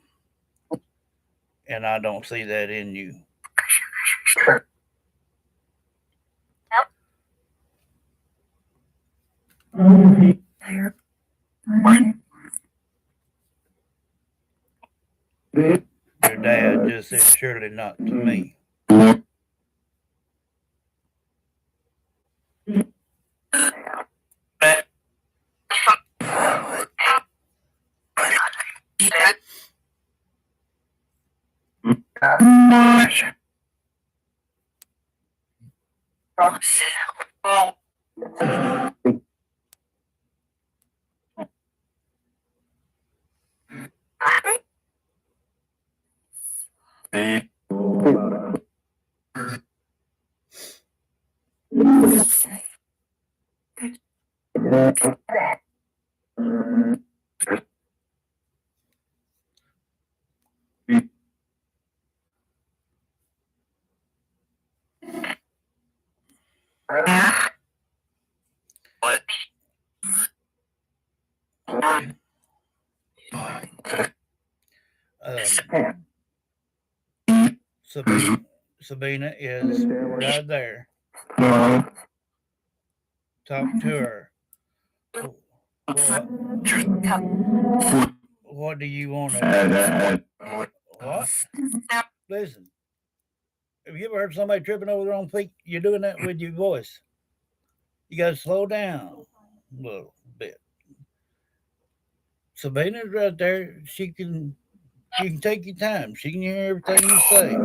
And I don't see that in you. Your dad just said, surely not to me. Sabina is right there. Talk to her. What do you want to do? What? Listen, have you ever heard somebody tripping over their own feet? You're doing that with your voice. You got to slow down a little bit. Sabina's right there. You can take your time. She can hear everything you say.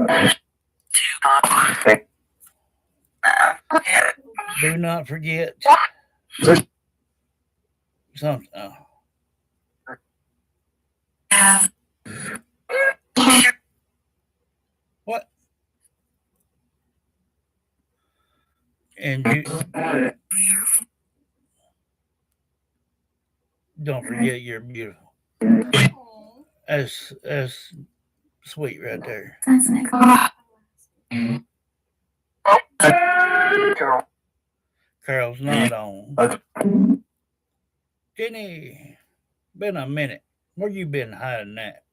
Do not forget something. What? And Don't forget you're beautiful. Aw. That's sweet right there. Carol's not on. Jenny, been a minute. Where you been hiding at?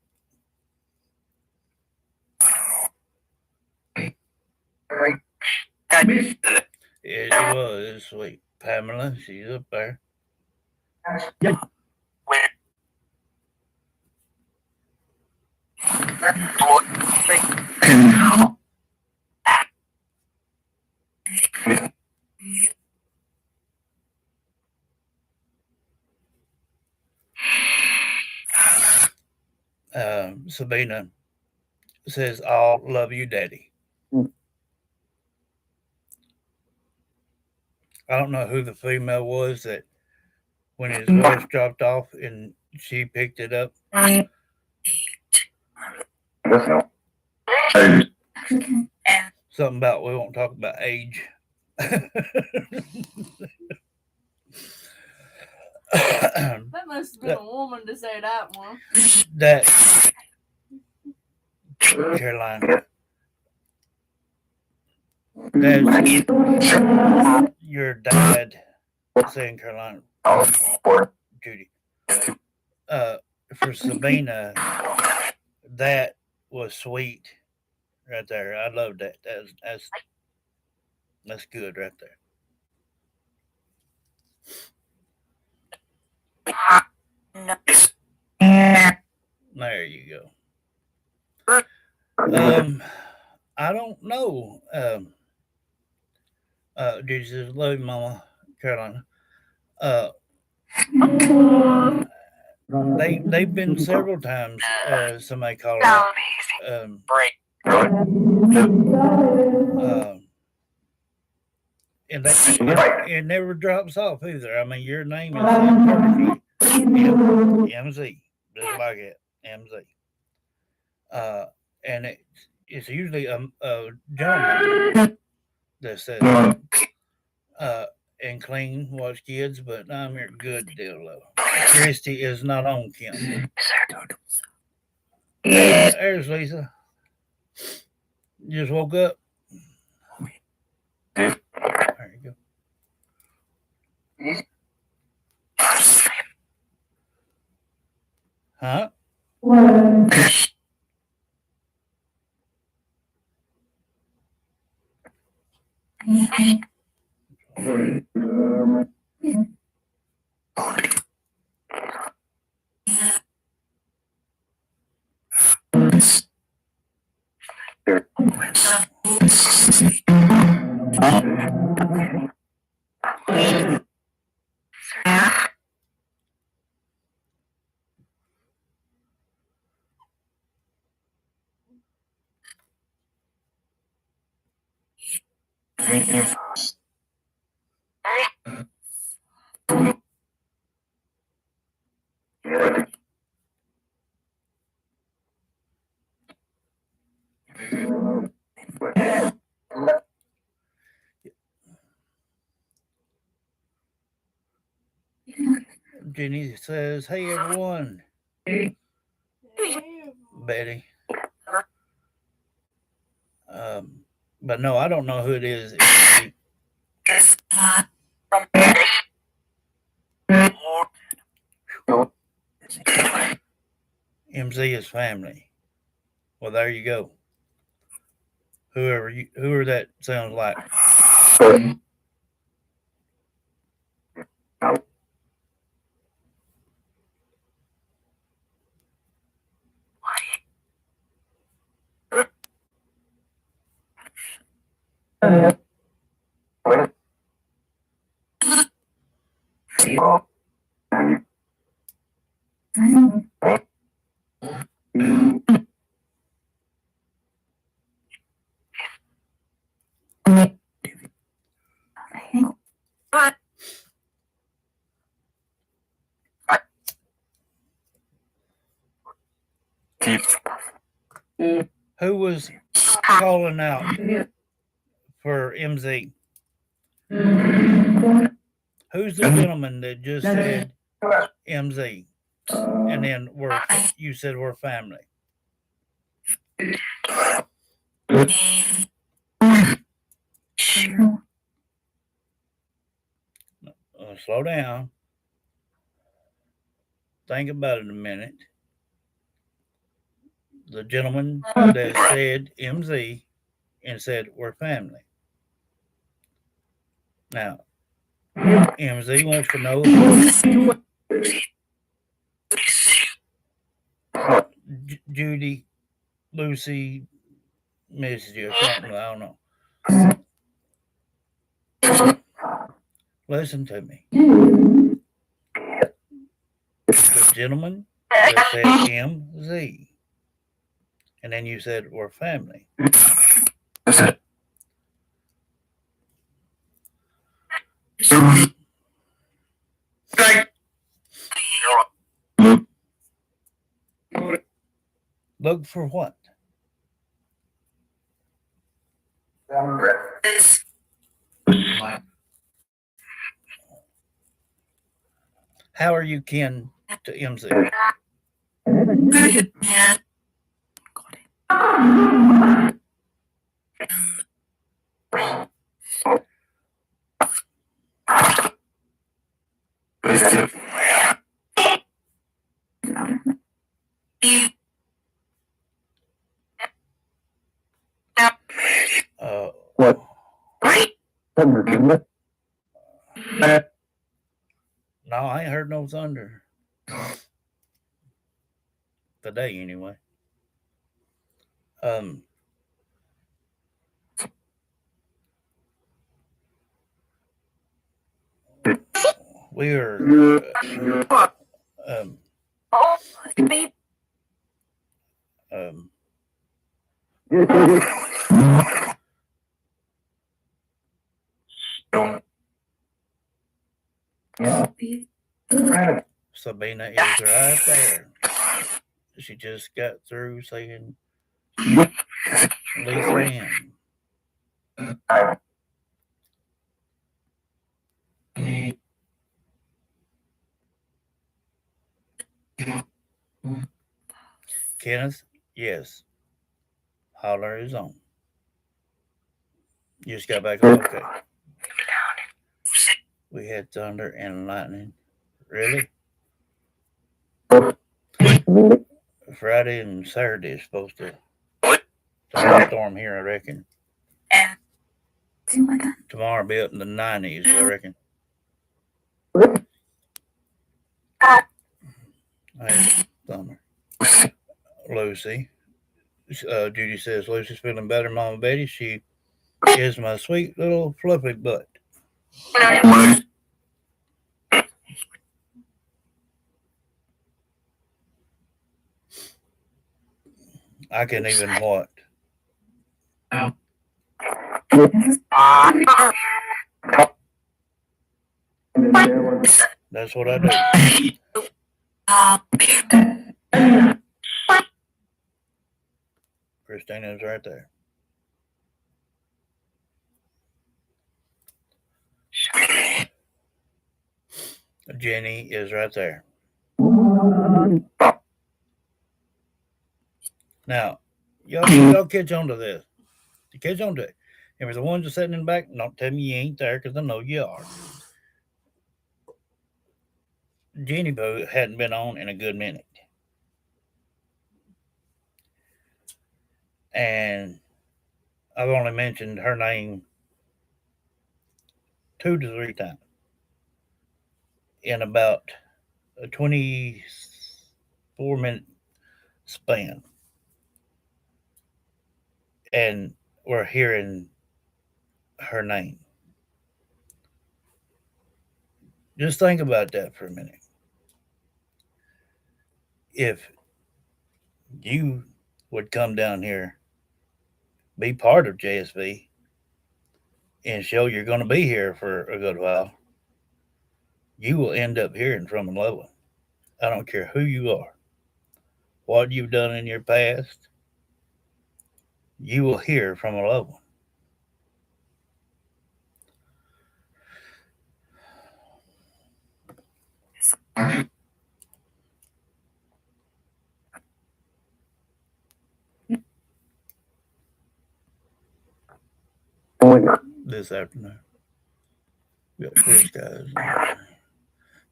It was sweet. Pamela, she's up there. Sabina says, I'll love you, Daddy. I don't know who the female was that when his voice dropped off and she picked it up. Something about we won't talk about age. That must have been a woman to say that one. That Caroline, that's your dad saying Caroline, Judy. For Sabina, that was sweet right there. I love that. That's good right there. There you go. I don't know. Jesus, love you, Mama Carolina. Uh, they've been several times. Somebody called out. Um, and it never drops off either. I mean, your name is perfectly MZ, just like it, MZ. Uh, and it's usually a gentleman that says uh, and clean, watch kids, but I'm your good deal though. Christy is not on Kim. There's Lisa. You just woke up. There you go. Huh? Jenny says, "Hey everyone." Betty. But no, I don't know who it is. MZ is family. Well, there you go. Whoever that sounds like. Who was calling out for MZ? Who's the gentleman that just said MZ, and then you said we're family. Slow down. Think about it a minute. The gentleman that said MZ and said we're family. Now, MZ wants to know Judy, Lucy, Missy, or something. I don't know. Listen to me. The gentleman that said MZ, and then you said we're family. Look for what? How are you kin to MZ? What? No, I ain't heard no thunder. Today, anyway. We are um, um, Sabina is right there. She just got through saying Lisa Ann. Kenneth, yes. Holler is on. You just got back. Okay. We had thunder and lightning. Really? Friday and Saturday is supposed to thunderstorm here, I reckon. Tomorrow will be up in the 90s, I reckon. Hey, thunder. Lucy. Judy says Lucy's feeling better, Mama Betty. She is my sweet little fluffy butt. I can even what? That's what I do. Christina's right there. Jenny is right there. Now, y'all catch on to this. You catch on to it. If the ones that sitting in the back, don't tell me you ain't there because I know you are. Jenny Boo hadn't been on in a good minute. And I've only mentioned her name 2 to 3 times in about a 24-minute span. And we're hearing her name. Just think about that for a minute. If you would come down here, be part of JSV, and show you're going to be here for a good while, you will end up hearing from a loved one. I don't care who you are, what you've done in your past, you will hear from a loved one. this afternoon. We got clear skies.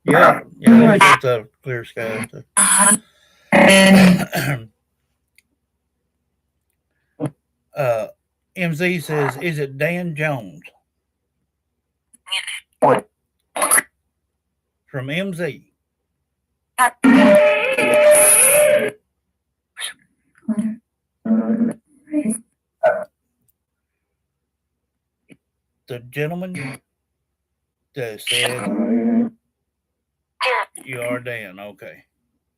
Yeah, yeah, we're supposed to have clear skies. uh, MZ says, "Is it Dan Jones?" From MZ. The gentleman that said you are Dan. Okay.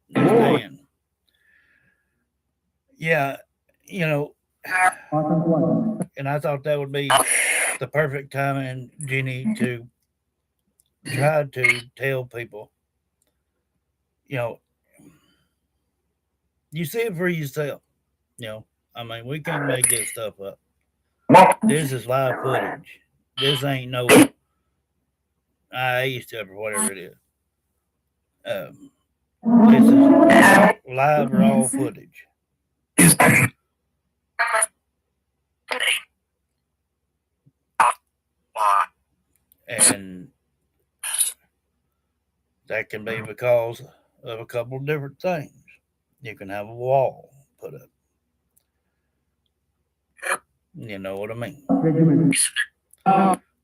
It's Dan. Yeah, you know, and I thought that would be the perfect time, Jenny, to try to tell people, you know, you see it for yourself. You know, I mean, we can't make this stuff up. This is live footage. This ain't no stuff or whatever it is. Um, this is live raw footage. And that can be because of a couple of different things. You can have a wall put up. You know what I mean?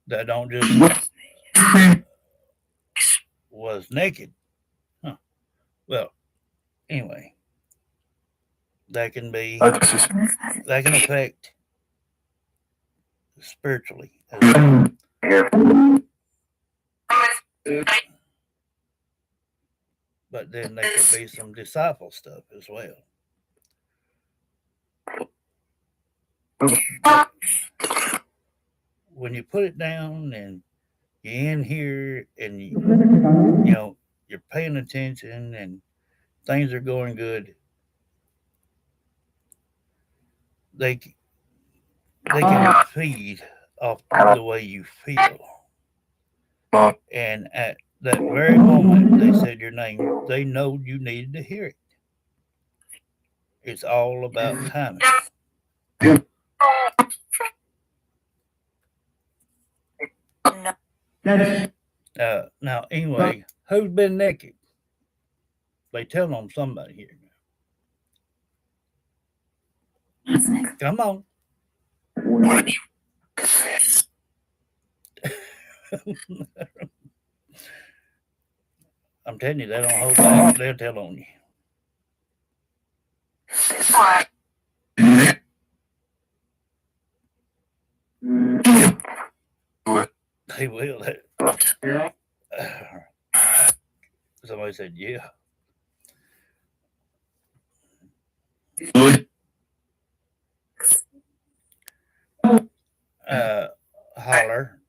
That don't just was naked. Huh. Well, anyway, that can be that can affect spiritually as well. But then there could be some disciple stuff as well. But when you put it down and you're in here and you know you're paying attention and things are going good, they they can feed off the way you feel. And at that very moment they said your name, they know you needed to hear it. It's all about timing. Now, anyway, who's been naked? They tell on somebody here. Come on. I'm telling you, they don't hold back. They'll tell on you. They will. Somebody said, yeah. Holler.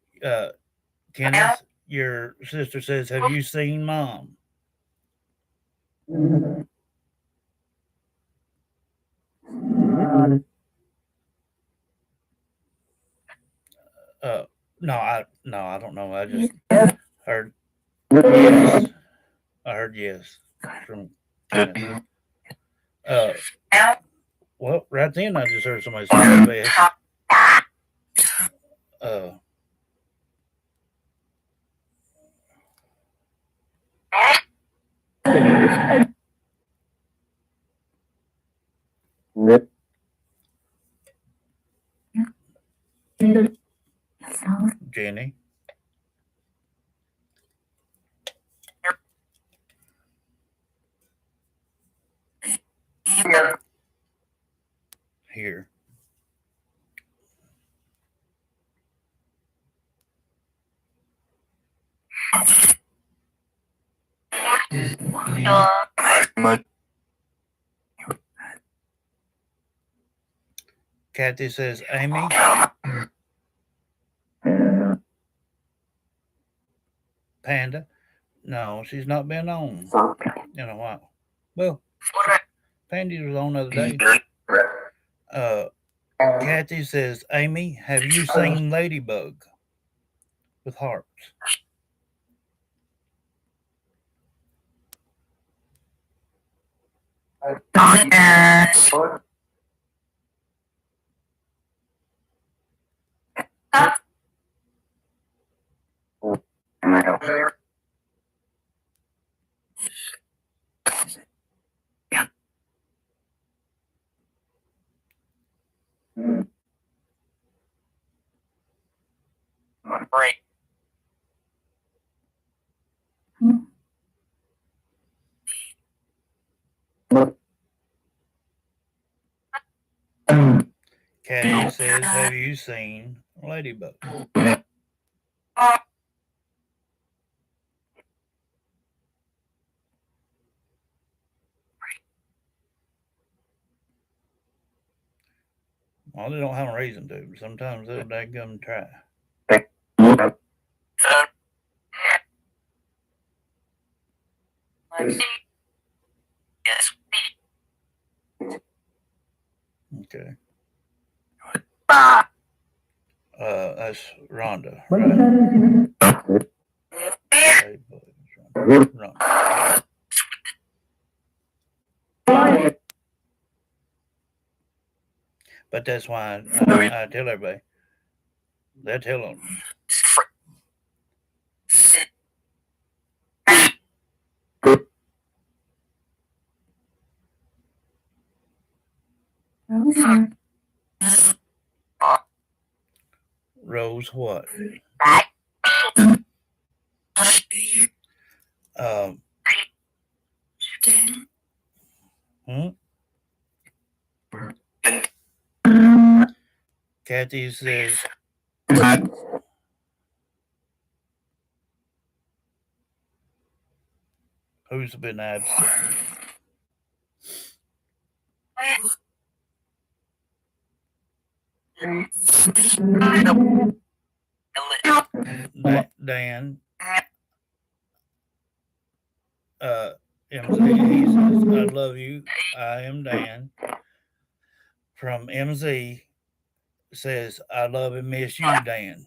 Kenneth, your sister says, have you seen Mom? Uh, no, I don't know. I just heard yes. I heard yes from Kenneth. Well, right then I just heard somebody say best. Uh, Jenny. Here. Kathy says, Amy. Panda. No, she's not been on in a while. Well, Pandy was on the other day. Kathy says, Amy, have you seen Ladybug with hearts? Kathy says, have you seen Ladybug? Well, they don't have a reason to, but sometimes they'll dadgum try. Okay. That's Rhonda, right? Rhonda. But that's why I tell everybody, they tell them. Rose what? Um, hmm? Kathy says, who's been absent? Dan, MZ, he says, I love you. I am Dan. From MZ says, I love and miss you, Dan.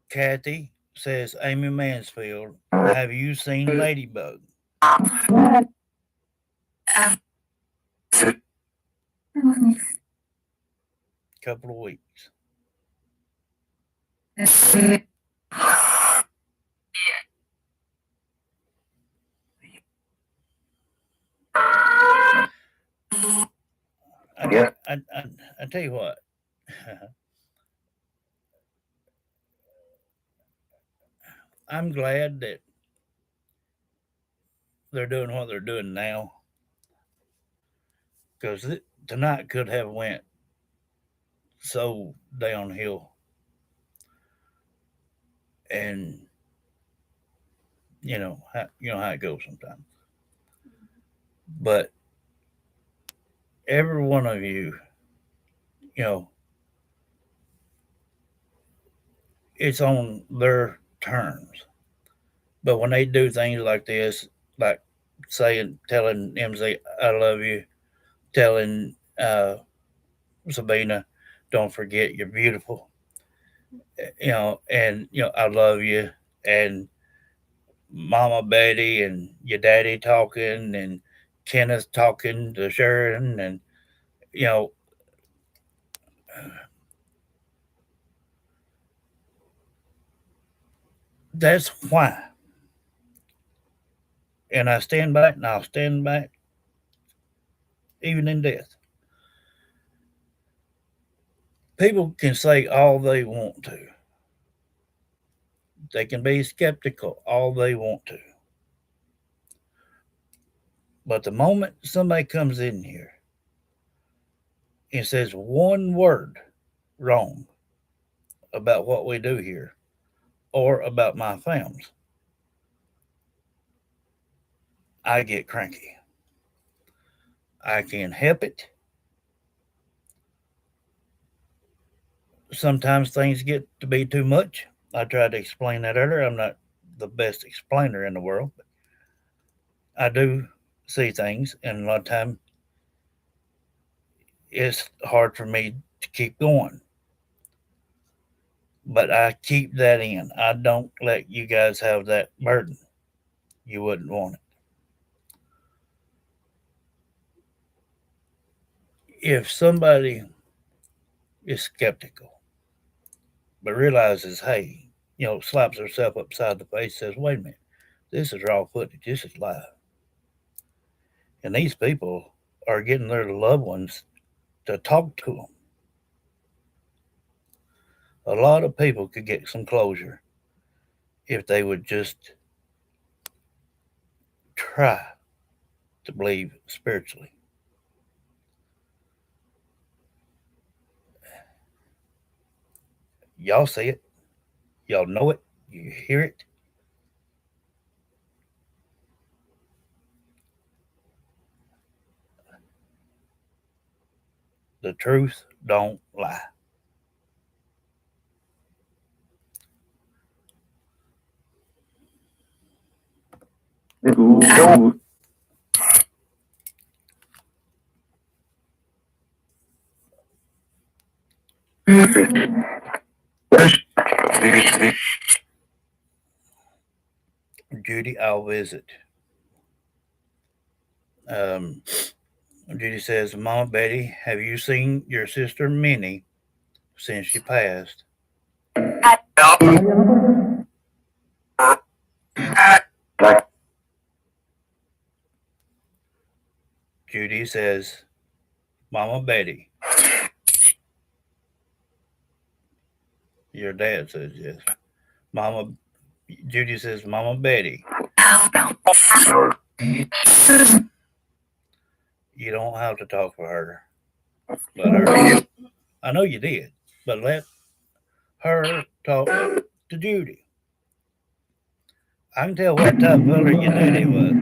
Kathy says, Amy Mansfield, have you seen Ladybug? Couple of weeks. I tell you what, I'm glad that they're doing what they're doing now, because tonight could have went so downhill, and you know how it goes sometimes. But every one of you, you know, it's on their terms. But when they do things like this, like telling MZ, I love you, telling Sabina, don't forget you're beautiful, and I love you, and Mama Betty and your daddy talking, and Kenneth talking to Sharon, and you know, that's why. And I stand back, and I'll stand back even in death. People can say all they want to. They can be skeptical all they want to. But the moment somebody comes in here and says one word wrong about what we do here or about my films, I get cranky. I can help it. Sometimes things get to be too much. I tried to explain that earlier. I'm not the best explainer in the world, but I do see things, and a lot of time it's hard for me to keep going. But I keep that in. I don't let you guys have that burden. You wouldn't want it. if somebody is skeptical but realizes, hey, slaps herself upside the face, says, wait a minute, this is raw footage, this is live. And these people are getting their loved ones to talk to them. A lot of people could get some closure if they would just try to believe spiritually. Y'all see it, y'all know it, you hear it. The truth don't lie. Judy, I'll visit. Um, Judy says, Mama Betty, have you seen your sister Minnie since she passed? Judy says, Mama Betty. Your dad says yes. Mama Judy says, Mama Betty. You don't have to talk for her. Let her. I know you did, but let her talk to Judy. I can tell what type of fella your daddy was.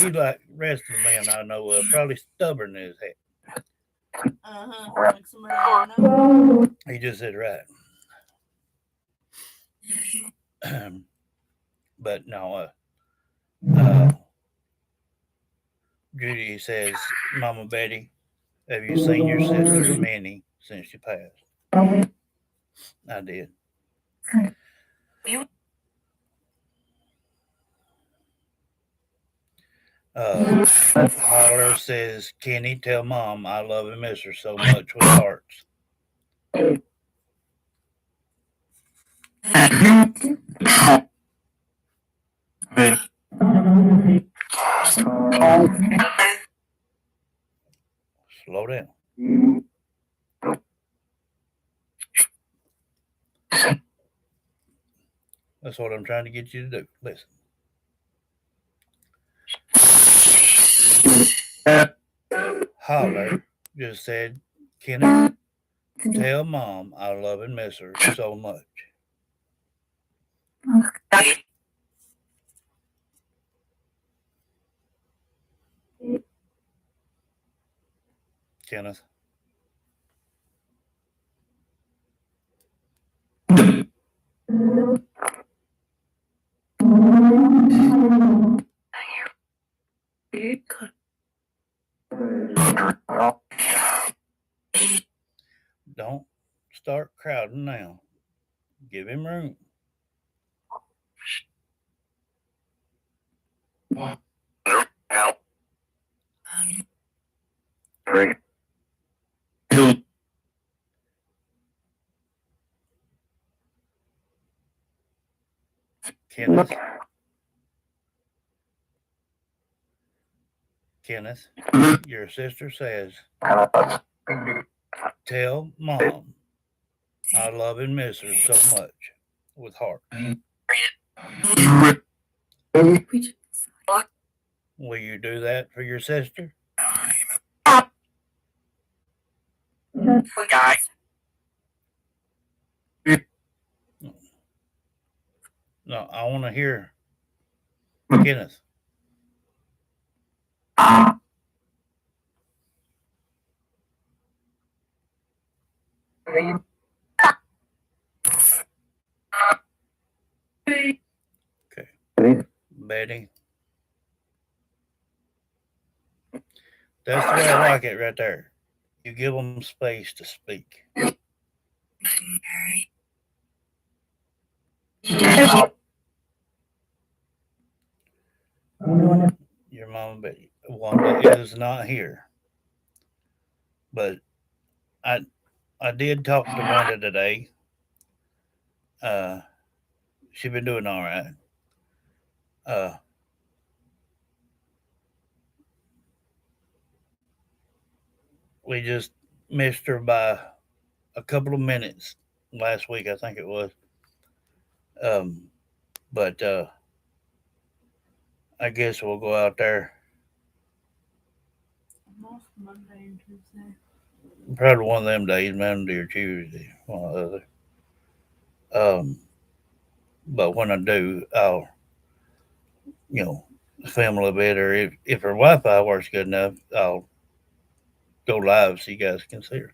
He like rest of the men I know of, probably stubborn as heck. Like somebody I know. He just said right. But no, Judy says, Mama Betty, have you seen your sister Minnie since she passed? I did. Holler says, Kenny, tell Mom I love and miss her so much with hearts. Slow down. That's what I'm trying to get you to do. Listen. Holler just said, Kenny, tell Mom I love and miss her so much. Kenneth. Don't start crowding now. Give him room. Kenneth. Kenneth, your sister says, tell Mom I love and miss her so much with heart. Will you do that for your sister? No, I want to hear Kenneth. Okay. Betty. That's the way I like it right there. You give them space to speak. Your mama Betty. Wanda is not here. But I I did talk to Wanda today. Uh, she been doing all right. Uh, we just missed her by a couple of minutes last week, I think it was. Um, but I guess we'll go out there I'm off Monday and Tuesday. probably one of them days, Monday or Tuesday, one or the other. But when I do, I'll you know film a little bit, or if her Wi-Fi works good enough, I'll go live so you guys can see her.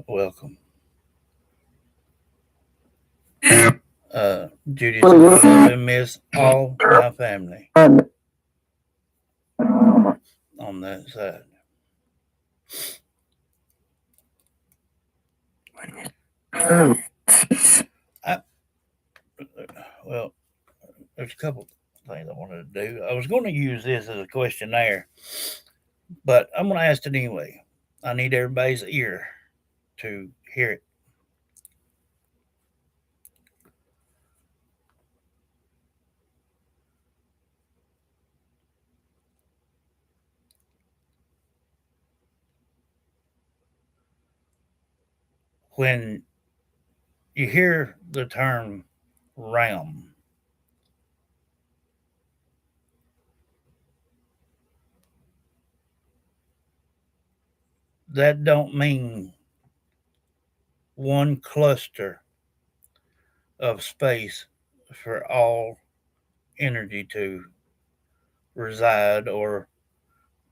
Welcome, Judy says, "I love and miss all my family on that side." I well, there's a couple things I wanted to do. I was going to use this as a questionnaire, but I'm going to ask it anyway. I need everybody's ear to hear it. When you hear the term realm, that don't mean one cluster of space for all energy to reside or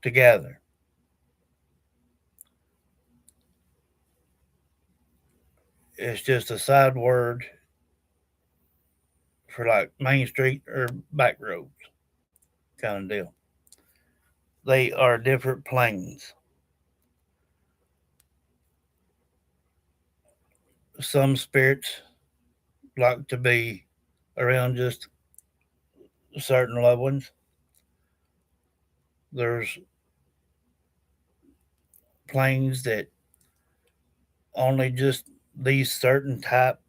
to gather. It's just a side word for like Main Street or back roads kind of deal. They are different planes. Some spirits like to be around just certain loved ones. There's planes that only just these certain type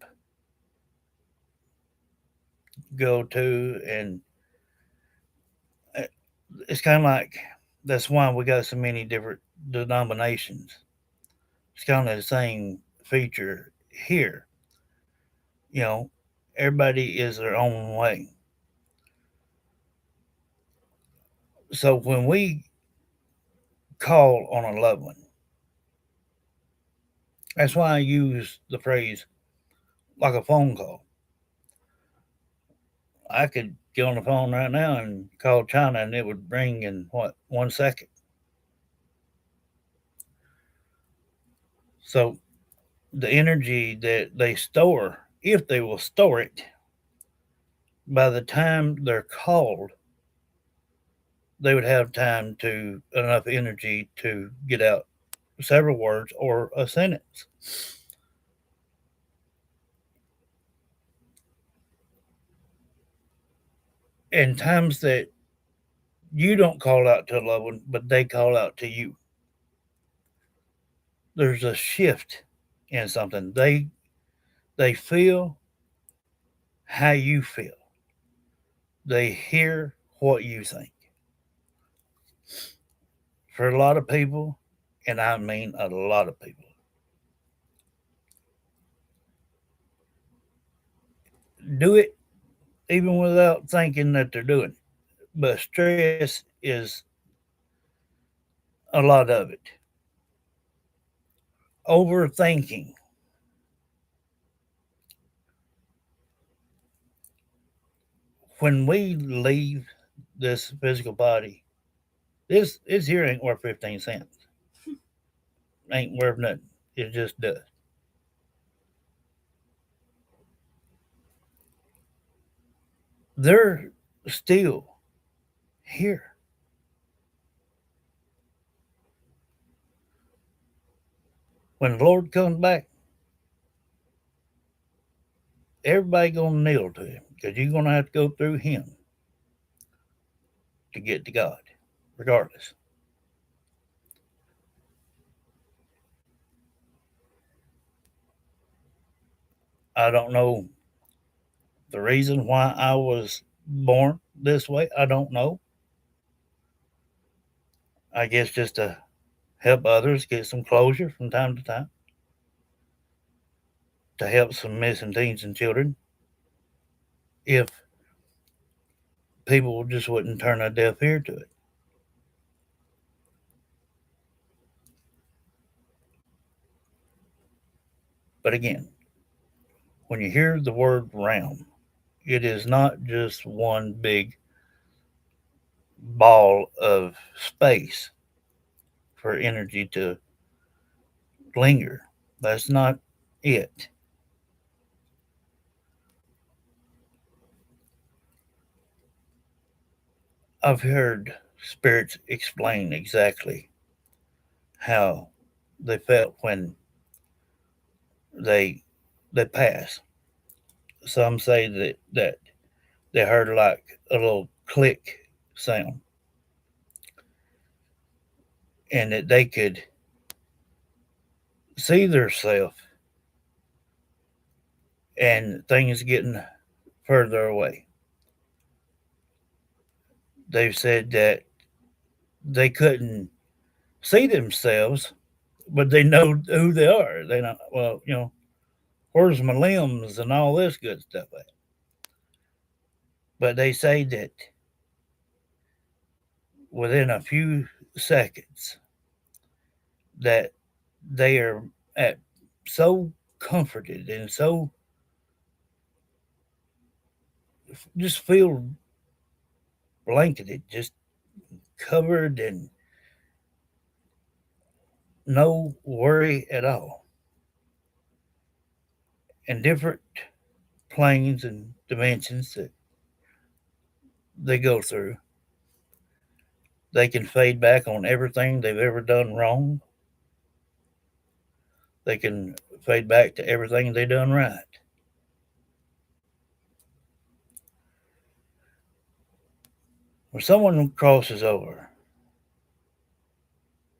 go to, and uh, it's kind of like that's why we got so many different denominations. It's kind of the same feature here. You know, everybody is their own way. So when we call on a loved one, that's why I use the phrase like a phone call. I could get on the phone right now and call China, and it would ring in what 1 second. So the energy that they store, if they will store it, by the time they're called, they would have time to enough energy to get out several words or a sentence. In times that you don't call out to a loved one, but they call out to you, there's a shift in something. They feel how you feel. They hear what you think. For a lot of people, and I mean a lot of people, do it even without thinking that they're doing it. But stress is a lot of it. Overthinking. When we leave this physical body, this here ain't worth 15 cents. Ain't worth nothing. It just does. They're still here. When the Lord comes back, everybody gonna kneel to him because you're gonna have to go through him. to get to God, regardless. I don't know the reason why I was born this way. I don't know. I guess just to help others get some closure from time to time, to help some missing teens and children. If people just wouldn't turn a deaf ear to it. But again, when you hear the word realm, it is not just one big ball of space for energy to linger. That's not it. I've heard spirits explain exactly how they felt when they they pass. Some say that they heard like a little click sound and that they could see themselves and things getting further away. They've said that they couldn't see themselves, but they know who they are. They know, well, where's my limbs and all this good stuff at. But they say that within a few seconds that they are at so comforted and so just feel blanketed, just covered and no worry at all. And different planes and dimensions that they go through, they can fade back on everything they've ever done wrong. They can fade back to everything they done right. When someone crosses over,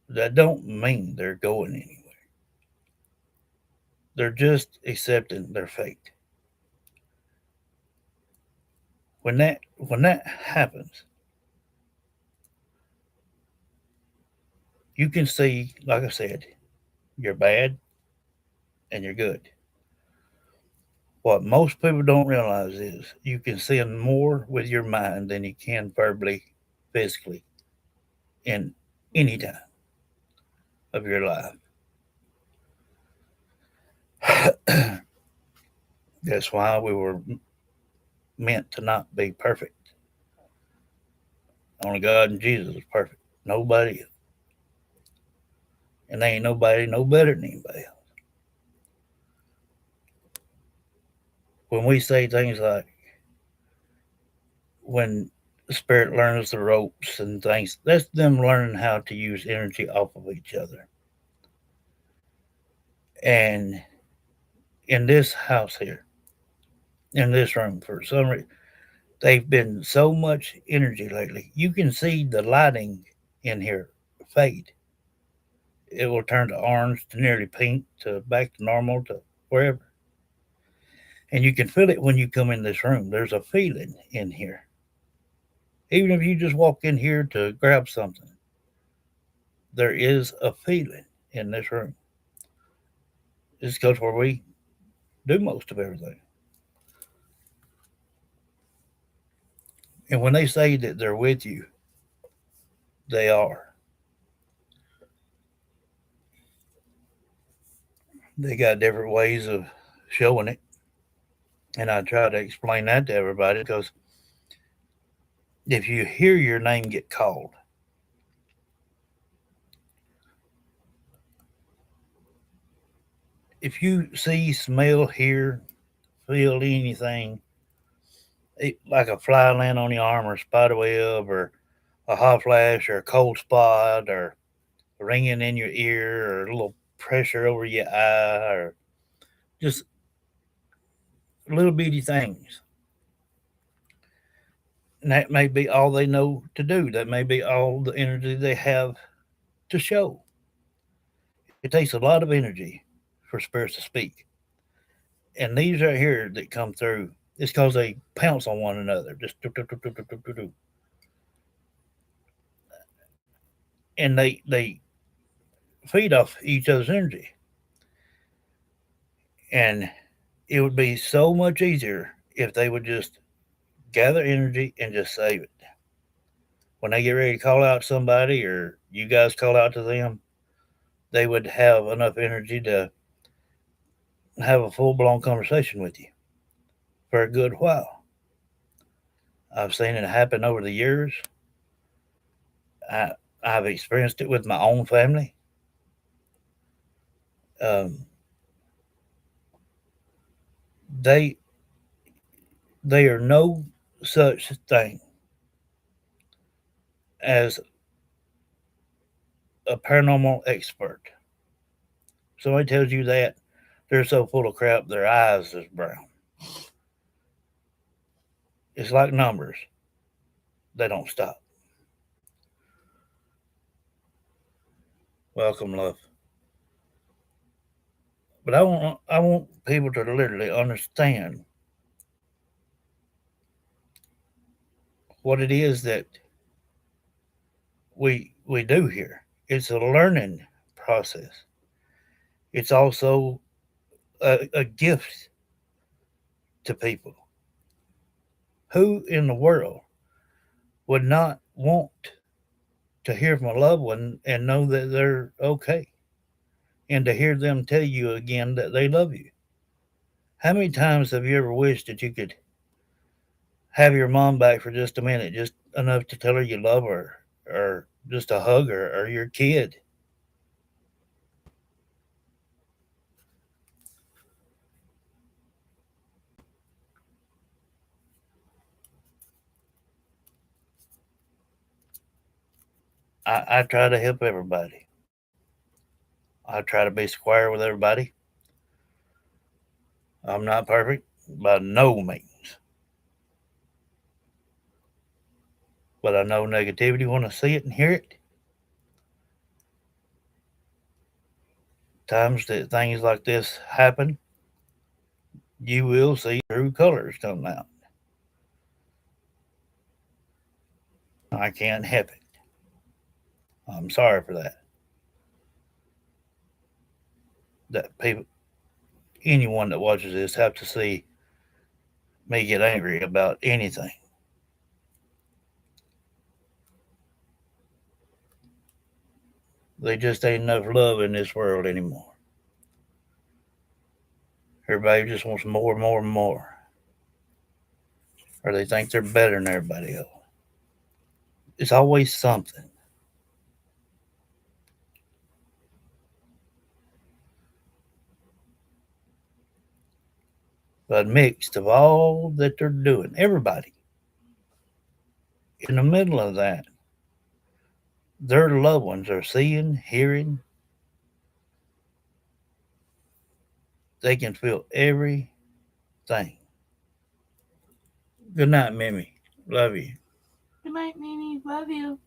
that don't mean they're going anywhere. They're just accepting their fate. When that happens, you can see, like I said, you're bad and you're good. What most people don't realize is you can sin more with your mind than you can verbally, physically, in any time of your life. That's why we were meant to not be perfect. Only God and Jesus is perfect. Nobody else. And there ain't nobody no better than anybody else. When we say things like when the spirit learns the ropes and things, that's them learning how to use energy off of each other. And in this house here, in this room, for some reason, they've been so much energy lately. You can see the lighting in here fade. It will turn to orange to nearly pink to back to normal to wherever. And you can feel it when you come in this room. There's a feeling in here. Even if you just walk in here to grab something, there is a feeling in this room. This goes where we do most of everything. And when they say that they're with you, they are. They got different ways of showing it. And I try to explain that to everybody because if you hear your name get called, if you see, smell, hear, feel anything, like a fly land on your arm or a spider web or a hot flash or a cold spot or ringing in your ear or a little pressure over your eye or just little bitty things. And that may be all they know to do. That may be all the energy they have to show. It takes a lot of energy for spirits to speak. And these right here that come through, it's because they pounce on one another. Just do, do, do, do, do, do, do. And they feed off each other's energy. And it would be so much easier if they would just gather energy and just save it. When they get ready to call out somebody or you guys call out to them, they would have enough energy to have a full blown conversation with you for a good while. I've seen it happen over the years. I, I've experienced it with my own family. Um, they they are no such thing as a paranormal expert. Somebody tells you that, they're so full of crap their eyes is brown. It's like numbers; they don't stop. Welcome, love. But I want people to literally understand what it is that we do here. It's a learning process. It's also a gift to people. Who in the world would not want to hear from a loved one and know that they're okay, and to hear them tell you again that they love you? How many times have you ever wished that you could have your mom back for just a minute, just enough to tell her you love her, or just a hug her, or your kid? I try to help everybody. I try to be square with everybody. I'm not perfect by no means, but I know negativity when I see it and hear it. Times that things like this happen, you will see true colors come out. I can't help it. I'm sorry for that. That people, anyone that watches this, have to see me get angry about anything. There just ain't enough love in this world anymore. Everybody just wants more and more and more, or they think they're better than everybody else. It's always something. But mixed of all that they're doing, everybody in the middle of that, their loved ones are seeing, hearing, they can feel everything. Good night, Mimi. Love you. Good night, Mimi. Love you.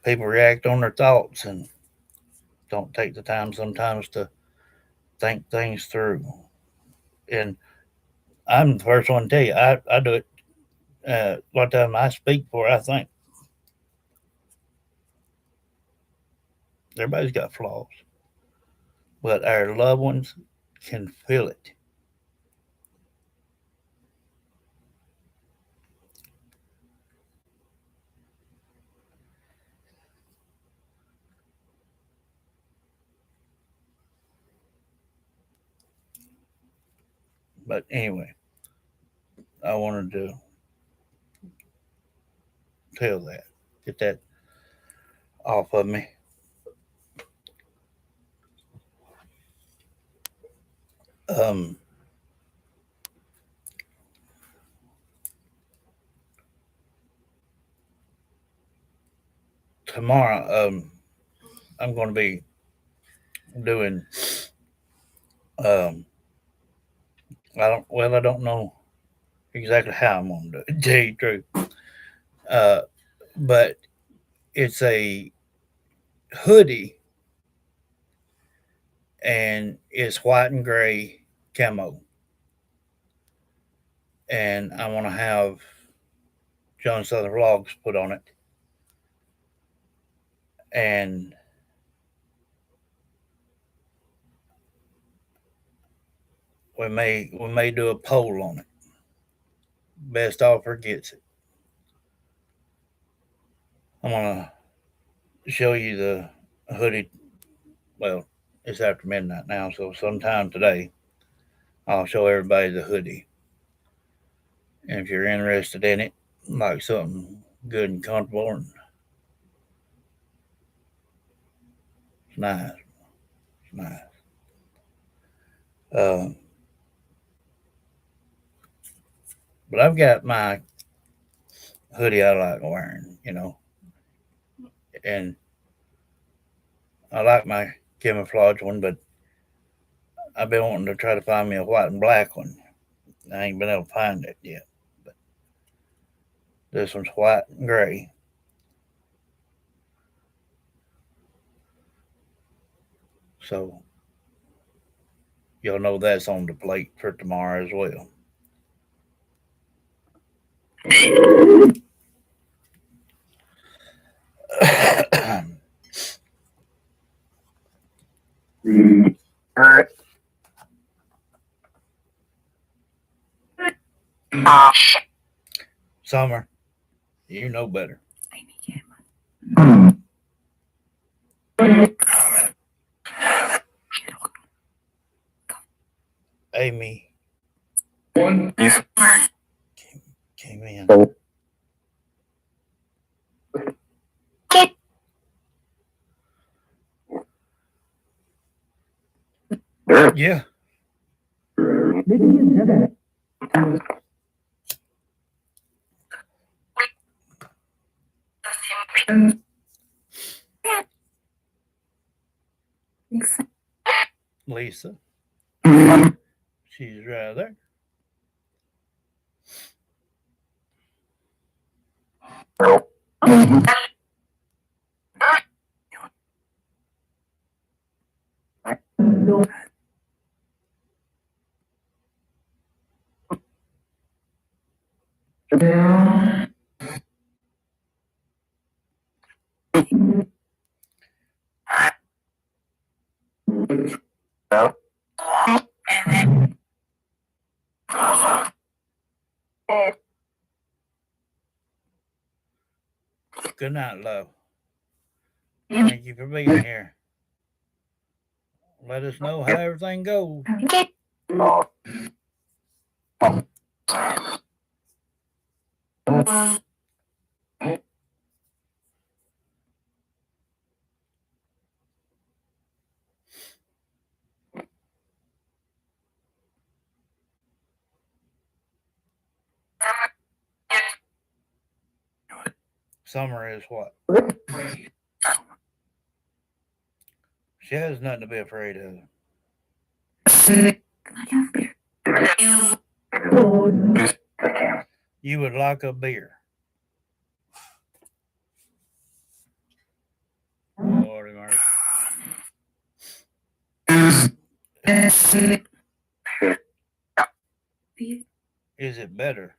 People react on their thoughts and don't take the time sometimes to think things through. And I'm the first one to tell you, I do it. A lot of time I speak before I think. Everybody's got flaws, but our loved ones can feel it. But anyway, I wanted to tell that, get that off of me. Um, Tomorrow, I'm going to be doing um, I don't know exactly how I'm gonna do it. To tell you the truth, uh, but it's a hoodie and it's white and gray camo, and I want to have John Southern Vlogs put on it, and we may do a poll on it. Best offer gets it. I'm gonna show you the hoodie. Well, it's after midnight now, so sometime today I'll show everybody the hoodie. And if you're interested in it, like something good and comfortable, and it's nice, it's nice. Uh, but I've got my hoodie I like wearing, and I like my camouflage one, but I've been wanting to try to find me a white and black one. I ain't been able to find it yet. But this one's white and gray, so you'll know that's on the plate for tomorrow as well. Summer, you know better. Amy came in. Yeah. Lisa, she's right there. Good night, love. Thank you for being here. Let us know how everything goes. Summer is what? She has nothing to be afraid of. You would like a beer. Lordy mercy. Is it better?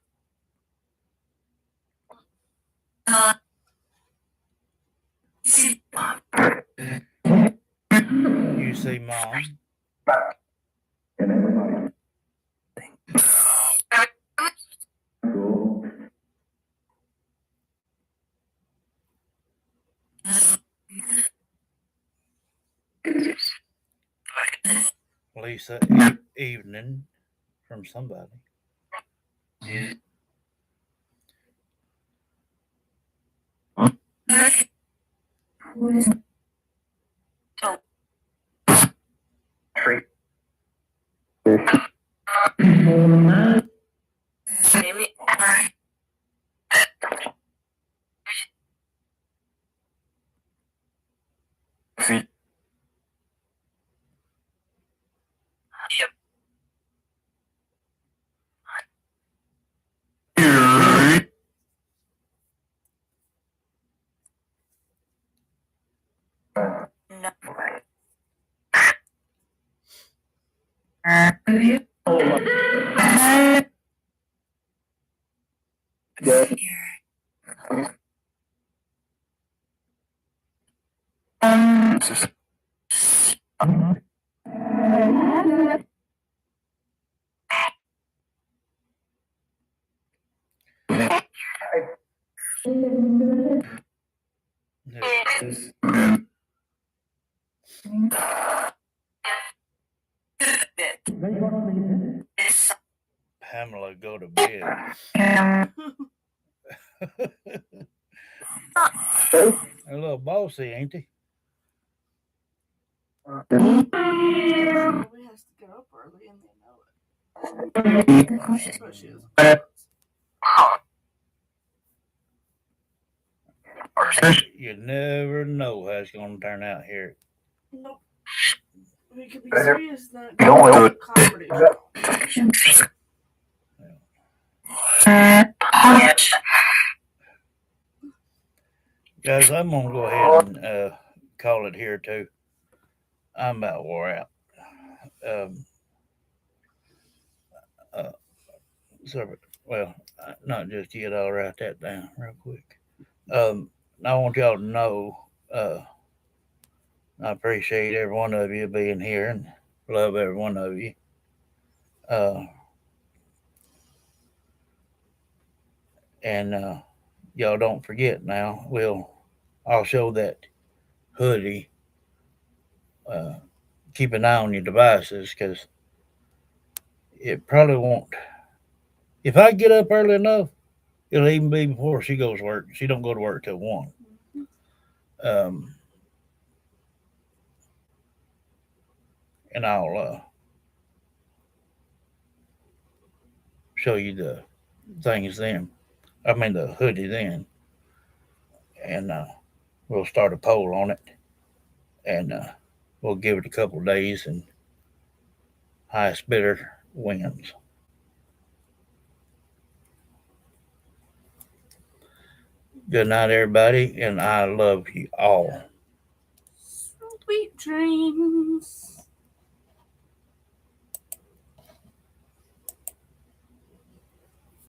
You see, Mom. Lisa, evening from somebody. Pamela, go to bed. A little bossy, ain't he? Probably has to get up early and they know it. But she is. You never know how it's going to turn out here. Nope. We could be serious, then it could be a comedy show. Guys, I'm going to go ahead and call it here, too. I'm about wore out. So, well, not just yet. I'll write that down real quick. I want y'all to know I appreciate every one of you being here and love every one of you. And y'all don't forget now, I'll show that hoodie. Keep an eye on your devices because it probably won't. If I get up early enough, it'll even be before she goes to work. She don't go to work till 1. Um, and I'll show you the things then. I mean the hoodie then, and we'll start a poll on it, and we'll give it a couple of days, and highest bidder wins. Good night, everybody, and I love you all. Sweet dreams.